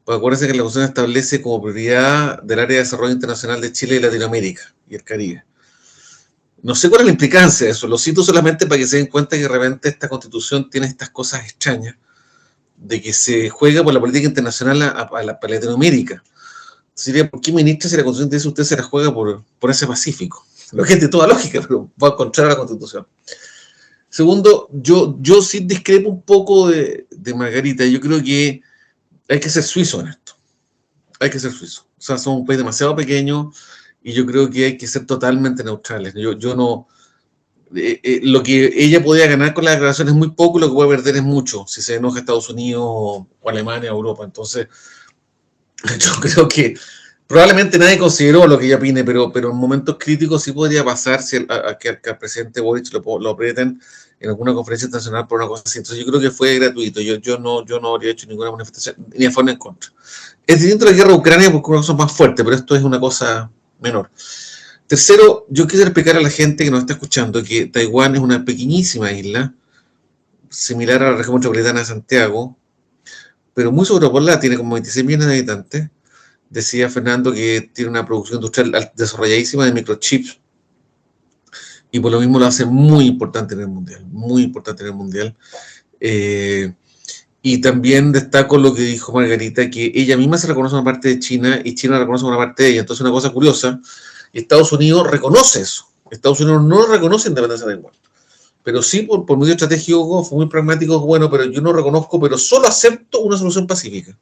porque acuérdense que la Constitución establece como prioridad del área de desarrollo internacional de Chile y Latinoamérica y el Caribe. No sé cuál es la implicancia de eso, lo cito solamente para que se den cuenta que de repente esta Constitución tiene estas cosas extrañas, de que se juega por la política internacional para Latinoamérica. Sería, ¿por qué ministra, si la Constitución dice usted se la juega por ese Pacífico? Lo que es de toda lógica, pero va a contrario a la Constitución. Segundo, yo sí discrepo un poco de Margarita. Yo creo que hay que ser suizo en esto. Hay que ser suizo. O sea, somos un país demasiado pequeño y yo creo que hay que ser totalmente neutrales. Yo no... lo que ella podía ganar con la declaración es muy poco y lo que puede perder es mucho, si se enoja Estados Unidos o Alemania o Europa. Entonces, yo creo que probablemente nadie consideró lo que ella opine, pero en momentos críticos sí podría pasar que al presidente Boric lo aprieten en alguna conferencia internacional por una cosa así. Entonces yo creo que fue gratuito. Yo no habría hecho ninguna manifestación ni a favor ni en contra. Es distinto a la guerra de Ucrania porque una cosa más fuerte, pero esto es una cosa menor. Tercero, yo quisiera explicar a la gente que nos está escuchando que Taiwán es una pequeñísima isla, similar a la región metropolitana de Santiago, pero muy sobrepoblada, tiene como 26 millones de habitantes. Decía Fernando que tiene una producción industrial desarrolladísima de microchips y por lo mismo lo hace muy importante en el mundial, muy importante en el mundial. Y también destaco lo que dijo Margarita, que ella misma se reconoce una parte de China y China reconoce una parte de ella. Entonces una cosa curiosa, Estados Unidos reconoce eso. Estados Unidos no reconoce la independencia de Taiwán. Pero sí, por medio estratégico, fue muy pragmático, bueno, pero yo no reconozco, pero solo acepto una solución pacífica.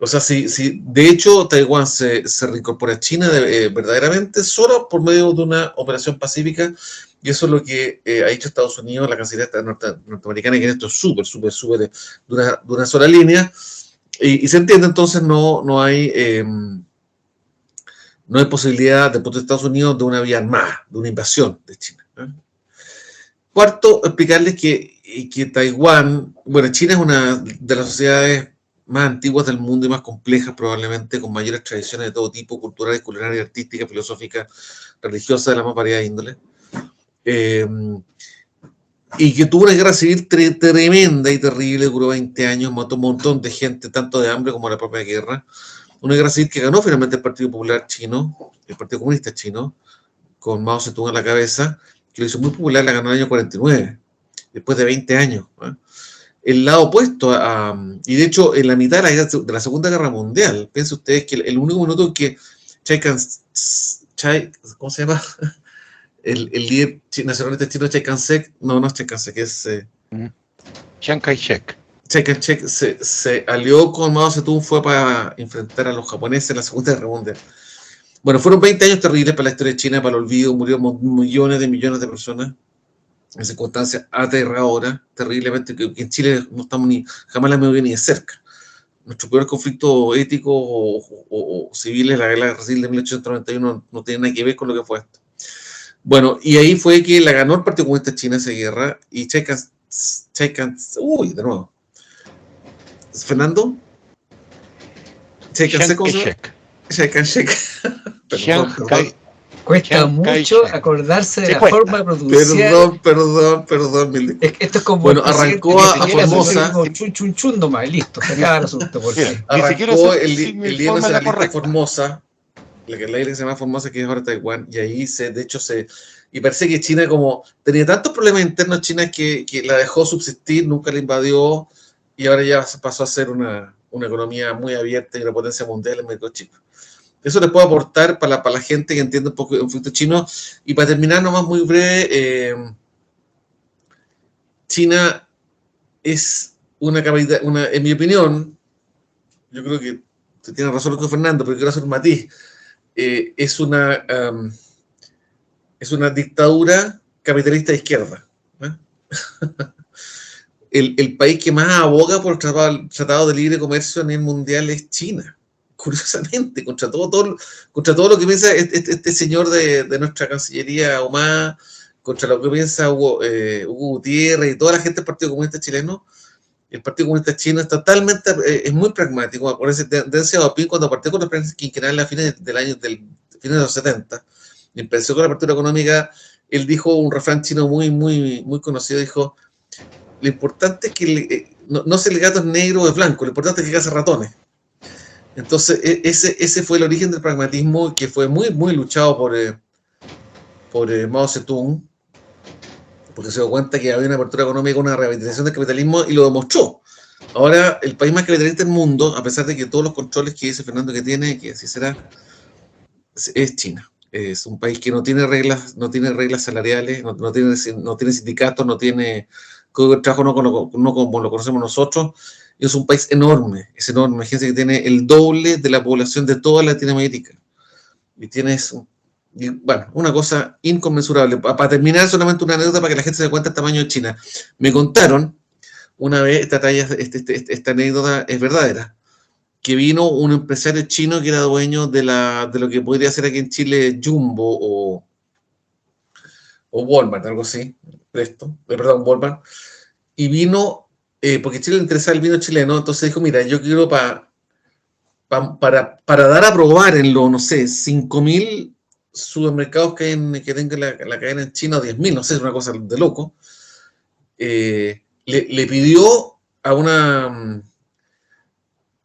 O sea, si de hecho Taiwán se reincorpora a China verdaderamente solo por medio de una operación pacífica, y eso es lo que ha dicho Estados Unidos, la Cancillería norteamericana, que en esto es súper de una sola línea, y se entiende. Entonces no hay posibilidad, desde el punto de Estados Unidos, de una vía armada, de una invasión de China, ¿eh? Cuarto, explicarles que Taiwán, bueno, China es una de las sociedades más antiguas del mundo y más complejas probablemente, con mayores tradiciones de todo tipo, culturales, culinarias, artísticas, filosóficas, religiosas, de la más variada índole. Y que tuvo una guerra civil tremenda y terrible, duró 20 años, mató un montón de gente, tanto de hambre como de la propia guerra. Una guerra civil que ganó finalmente el Partido Popular Chino, el Partido Comunista Chino, con Mao Zedong a la cabeza, que lo hizo muy popular, la ganó en el año 49, después de 20 años. El lado opuesto y de hecho en la mitad de la Segunda Guerra Mundial, piensen ustedes que el único minuto en que ¿cómo se llama? El líder nacionalista chino Chiang Kai-shek, no es Chiang Kai-shek, es Chiang Kai-shek. Chiang Kai-shek se alió con Mao Zedong, fue para enfrentar a los japoneses en la Segunda Guerra Mundial. Bueno, fueron 20 años terribles para la historia de China, para el olvido, murieron millones de personas en circunstancias aterradoras, terriblemente, que en Chile no estamos jamás la hemos vivido ni de cerca. Nuestro peor conflicto ético o civiles, la guerra civil de 1891, no tiene nada que ver con lo que fue esto. Bueno, y ahí fue que la ganó el Partido Comunista China esa guerra, y de nuevo. ¿Fernando? Chiang Kai-shek. Cuesta mucho acordarse de la forma de pronunciar. Perdón. Esto es como. Bueno, arrancó a Formosa. Chun nomás, y listo, se acaba el asunto. Arrancó el líder nacionalista Formosa, la isla que se llama Formosa, que es ahora Taiwán, y ahí y parece que China, como tenía tantos problemas internos, China que la dejó subsistir, nunca la invadió, y ahora ya pasó a ser una economía muy abierta y una potencia mundial en mercado chico. Eso les puedo aportar para la gente que entiende un poco el conflicto chino. Y para terminar, nomás muy breve, China es una capacidad, en mi opinión, yo creo que tiene razón lo que Fernando, pero quiero hacer un matiz. Es una dictadura capitalista de izquierda. El país que más aboga por el tratado de libre comercio a nivel mundial es China. Curiosamente, contra todo lo que piensa este señor de nuestra Cancillería, Omar, contra lo que piensa Hugo Gutiérrez y toda la gente del Partido Comunista Chileno, el Partido Comunista Chino es totalmente, es muy pragmático. Por eso, Deng Xiaoping, cuando partió con la prensa quinquenal a fines de los 70, y empezó con la apertura económica, él dijo un refrán chino muy conocido, dijo: lo importante es que no sé el gato es negro o es blanco, lo importante es que caza ratones. Entonces, ese fue el origen del pragmatismo, que fue muy luchado por Mao Zedong, porque se dio cuenta que había una apertura económica, una revitalización del capitalismo, y lo demostró. Ahora, el país más capitalista del mundo, a pesar de que todos los controles que dice Fernando que tiene, que así será, es China. Es un país que no tiene reglas salariales, no tiene sindicatos, no tiene código de trabajo, no como lo conocemos nosotros. Es un país enorme, fíjense que tiene el doble de la población de toda Latinoamérica. Y tienes, bueno, una cosa inconmensurable. Para terminar, solamente una anécdota para que la gente se dé cuenta del tamaño de China. Me contaron una vez, esta anécdota es verdadera, que vino un empresario chino que era dueño de lo que podría ser aquí en Chile Jumbo o Walmart, algo así, Walmart, y vino, porque Chile le interesaba el vino chileno, entonces dijo: mira, yo quiero para dar a probar en los, no sé, 5.000 supermercados que tenga la cadena en China, o 10.000, no sé, es una cosa de loco, le pidió a una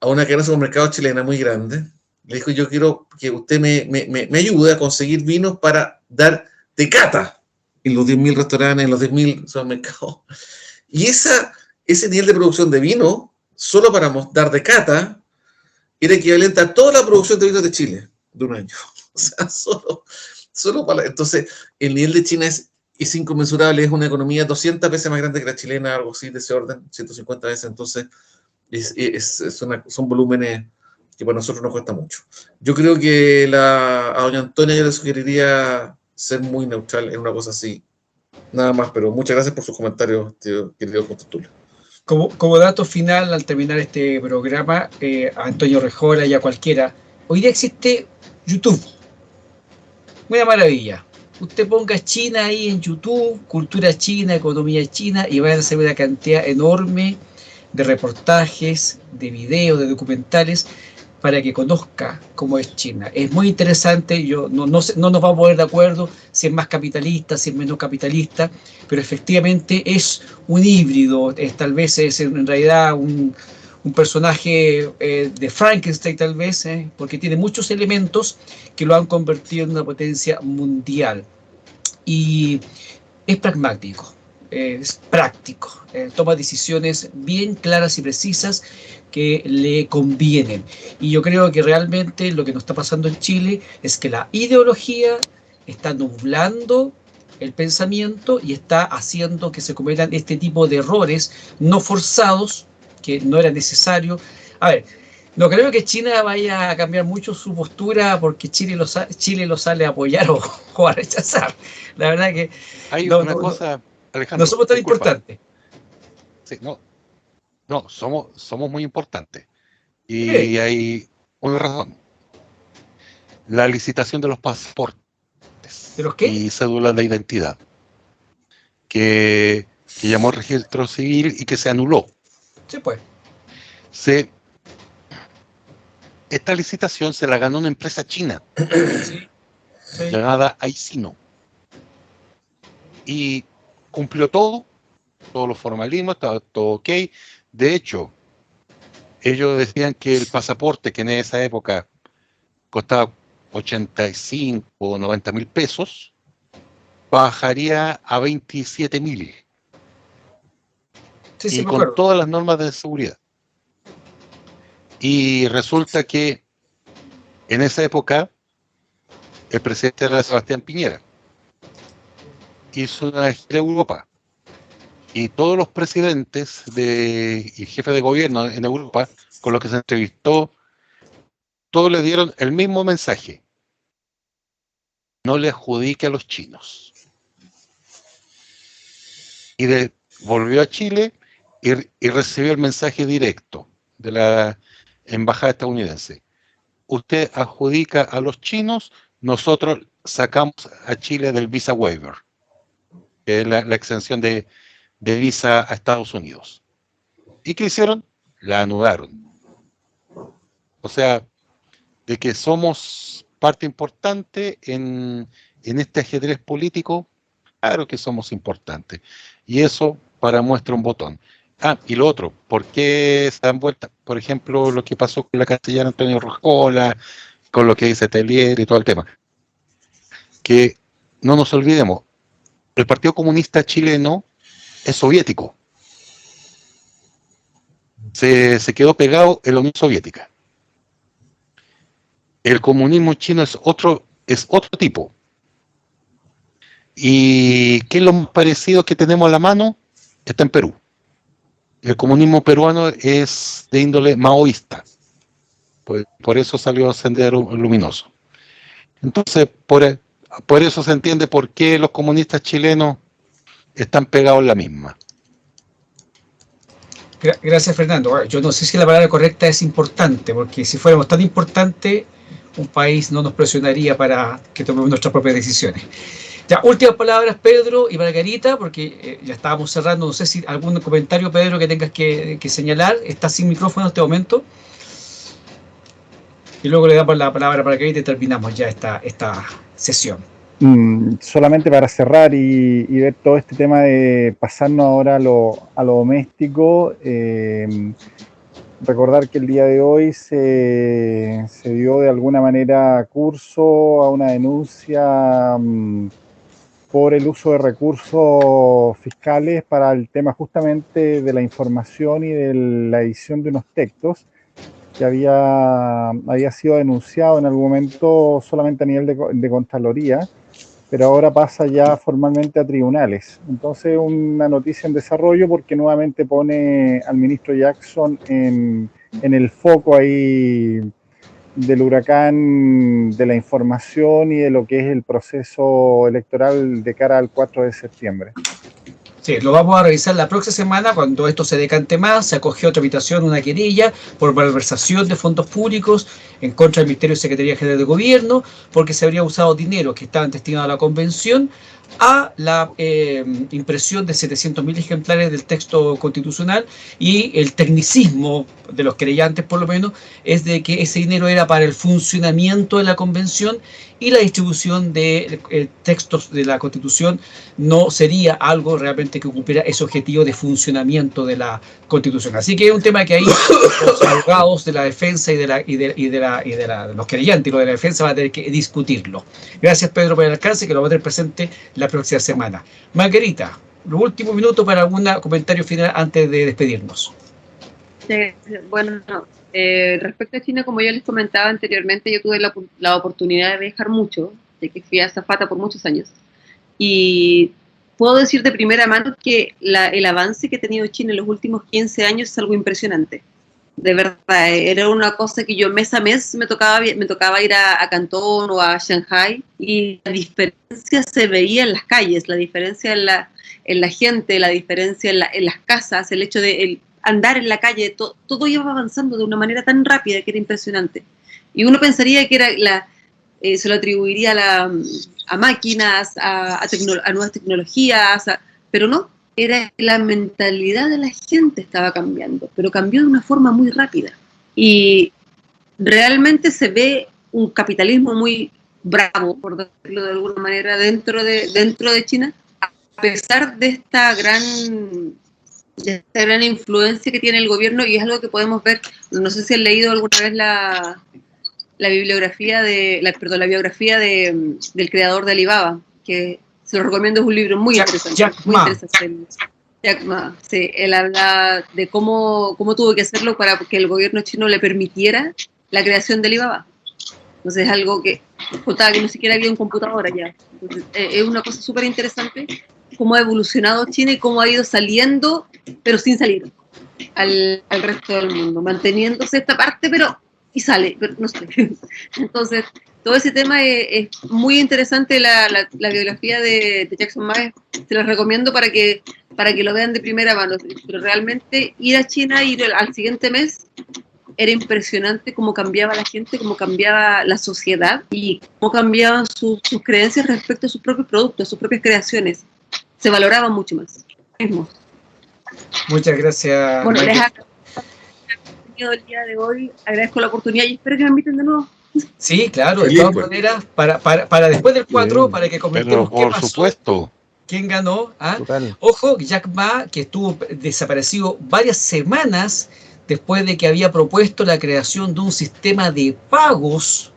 cadena de supermercados chilena muy grande, le dijo: yo quiero que usted me ayude a conseguir vinos para dar de cata en los 10.000 restaurantes, en los 10.000 supermercados. Y ese nivel de producción de vino, solo para dar de cata, era equivalente a toda la producción de vinos de Chile de un año. O sea, solo para... Entonces, el nivel de China es inconmensurable, es una economía 200 veces más grande que la chilena, algo así de ese orden, 150 veces. Entonces, son volúmenes que para nosotros nos cuesta mucho. Yo creo que a doña Antonia yo le sugeriría ser muy neutral en una cosa así. Nada más, pero muchas gracias por sus comentarios, querido contertulio. Como dato final, al terminar este programa, a Antonio Rejola y a cualquiera, hoy día existe YouTube. Una maravilla. Usted ponga China ahí en YouTube, cultura china, economía china, y va a hacer una cantidad enorme de reportajes, de videos, de documentales, para que conozca cómo es China. Es muy interesante, yo no nos vamos a poner de acuerdo si es más capitalista, si es menos capitalista, pero efectivamente es un híbrido, tal vez es en realidad un personaje de Frankenstein tal vez, porque tiene muchos elementos que lo han convertido en una potencia mundial. Y es pragmático, es práctico, toma decisiones bien claras y precisas que le convienen. Y yo creo que realmente lo que nos está pasando en Chile es que la ideología está nublando el pensamiento y está haciendo que se cometan este tipo de errores no forzados, que no era necesario. A ver, no creo que China vaya a cambiar mucho su postura porque Chile lo sale a apoyar o a rechazar. La verdad que Hay no, una no, no, cosa, no Alejandro, somos tan disculpa. importantes. Sí, no, somos muy importantes. Sí. Y hay una razón. La licitación de los pasaportes ¿De los qué? y cédulas de identidad, que llamó registro civil y que se anuló. Sí, pues. Esta licitación se la ganó una empresa china Sí, sí. llamada Aicino. Y cumplió todos los formalismos, estaba todo ok. De hecho, ellos decían que el pasaporte, que en esa época costaba 85 o 90 mil pesos, bajaría a 27.000. Sí, sí, Y me con acuerdo. todas las normas de seguridad. Y resulta que en esa época el presidente era Sebastián Piñera. Hizo una gira a Europa. Y todos los presidentes y jefes de gobierno en Europa con los que se entrevistó, todos le dieron el mismo mensaje: no le adjudique a los chinos. Y volvió a Chile y recibió el mensaje directo de la embajada estadounidense: usted adjudica a los chinos, nosotros sacamos a Chile del visa waiver, que es la exención de visa a Estados Unidos. ¿Y qué hicieron? La anularon. O sea, de que somos parte importante en este ajedrez político, claro que somos importantes. Y eso para muestra un botón. Y lo otro, ¿por qué se dan vueltas? Por ejemplo, lo que pasó con la castellana Antonio Roscola, con lo que dice Telier y todo el tema. Que no nos olvidemos, el Partido Comunista Chileno es soviético. Se quedó pegado en la Unión Soviética. El comunismo chino es otro tipo. ¿Y qué es lo más parecido que tenemos a la mano? Está en Perú. El comunismo peruano es de índole maoísta. Por eso salió Sendero Luminoso. Entonces, por eso se entiende por qué los comunistas chilenos están pegados en la misma. Gracias, Fernando. Bueno, yo no sé si la palabra correcta es importante, porque si fuéramos tan importantes, un país no nos presionaría para que tomemos nuestras propias decisiones. Ya, últimas palabras, Pedro y Margarita, porque ya estábamos cerrando. No sé si algún comentario, Pedro, que tengas que señalar. Estás sin micrófono en este momento. Y luego le damos la palabra a Margarita y terminamos ya esta sesión. Solamente para cerrar y ver todo este tema de pasarnos ahora a lo doméstico, recordar que el día de hoy se dio de alguna manera curso a una denuncia por el uso de recursos fiscales para el tema justamente de la información y de la edición de unos textos que había sido denunciado en algún momento solamente a nivel de Contraloría, pero ahora pasa ya formalmente a tribunales. Entonces, una noticia en desarrollo porque nuevamente pone al ministro Jackson en el foco ahí del huracán de la información y de lo que es el proceso electoral de cara al 4 de septiembre. Sí, lo vamos a revisar la próxima semana cuando esto se decante más. Se acogió a tramitación una querella por malversación de fondos públicos en contra del Ministerio de Secretaría General de Gobierno porque se habría usado dinero que estaban destinados a la convención a la impresión de 700.000 ejemplares del texto constitucional, y el tecnicismo de los querellantes, por lo menos, es de que ese dinero era para el funcionamiento de la convención y la distribución de textos de la Constitución no sería algo realmente que cumpliera ese objetivo de funcionamiento de la Constitución. Así que es un tema que ahí los abogados de la defensa y de los querellantes y los de la defensa van a tener que discutirlo. Gracias, Pedro, por el alcance, que lo va a tener presente la próxima semana. Margarita, los últimos minutos para algún comentario final antes de despedirnos. Bueno, respecto a China, como yo les comentaba anteriormente, yo tuve la oportunidad de viajar mucho, de que fui azafata por muchos años, y puedo decir de primera mano que el avance que ha tenido China en los últimos 15 años es algo impresionante. De verdad, era una cosa que yo mes a mes me tocaba ir a Cantón o a Shanghai, y la diferencia se veía en las calles, la diferencia en la gente, la diferencia en las casas, el hecho de andar en la calle, todo iba avanzando de una manera tan rápida que era impresionante. Y uno pensaría que era se lo atribuiría a máquinas, a nuevas tecnologías, pero no. Era la mentalidad de la gente estaba cambiando, pero cambió de una forma muy rápida. Y realmente se ve un capitalismo muy bravo, por decirlo de alguna manera, dentro de China, a pesar de esta gran influencia que tiene el gobierno, y es algo que podemos ver. No sé si han leído alguna vez la biografía del creador de Alibaba, que se lo recomiendo, es un libro muy interesante. Jack Ma, sí, él habla de cómo tuvo que hacerlo para que el gobierno chino le permitiera la creación de Alibaba. Entonces es algo que contaba que ni siquiera había un computador allá. Entonces, es una cosa súper interesante cómo ha evolucionado China y cómo ha ido saliendo, pero sin salir al resto del mundo, manteniéndose esta parte, y sale, pero no sé. Entonces, todo ese tema es muy interesante. La biografía de Jackson Ma, se los recomiendo para que lo vean de primera mano. Pero realmente ir a China, ir al siguiente mes, era impresionante cómo cambiaba la gente, cómo cambiaba la sociedad y cómo cambiaban sus creencias respecto a sus propios productos, sus propias creaciones. Se valoraban mucho más. Muchas gracias. Bueno, les agradezco el día de hoy, agradezco la oportunidad y espero que me inviten de nuevo. Sí, claro, de todas maneras, para después del 4, para que comentemos qué pasó, supuesto, quién ganó. Ojo, Jack Ma, que estuvo desaparecido varias semanas después de que había propuesto la creación de un sistema de pagos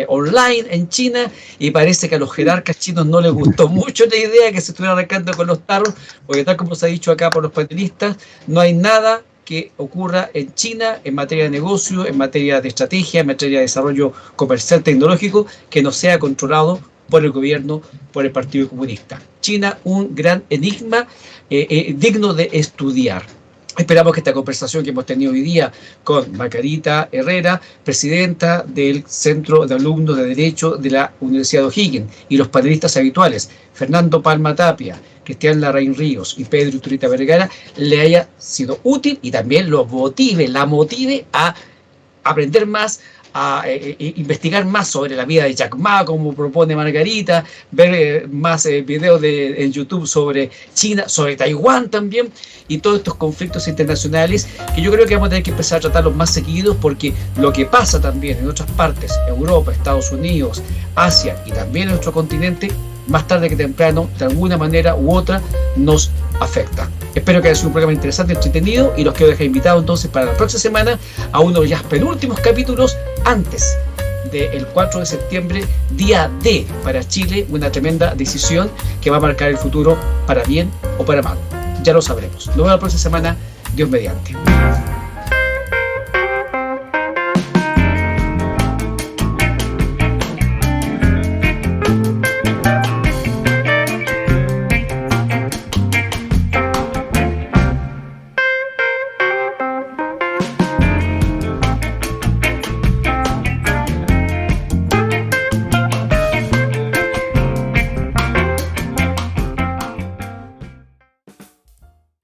online en China, y parece que a los jerarcas chinos no les gustó mucho la idea que se estuviera arrancando con los tarros, porque tal como se ha dicho acá por los panelistas, no hay nada que ocurra en China en materia de negocio, en materia de estrategia, en materia de desarrollo comercial tecnológico, que no sea controlado por el gobierno, por el Partido Comunista. China, un gran enigma digno de estudiar. Esperamos que esta conversación que hemos tenido hoy día con Margarita Herrera, presidenta del Centro de Alumnos de Derecho de la Universidad de O'Higgins, y los panelistas habituales, Fernando Palma Tapia, Cristian Larraín Ríos y Pedro Iturrita Vergara, le haya sido útil y también la motive a aprender más, a investigar más sobre la vida de Jack Ma, como propone Margarita, ver más videos en YouTube sobre China, sobre Taiwán también, y todos estos conflictos internacionales que yo creo que vamos a tener que empezar a tratarlos más seguidos, porque lo que pasa también en otras partes, Europa, Estados Unidos, Asia y también en nuestro continente, más tarde que temprano, de alguna manera u otra, nos afecta. Espero que haya sido un programa interesante, entretenido, y los quiero dejar invitados entonces para la próxima semana a uno de los penúltimos capítulos antes del 4 de septiembre, día D para Chile, una tremenda decisión que va a marcar el futuro para bien o para mal. Ya lo sabremos. Nos vemos la próxima semana, Dios mediante.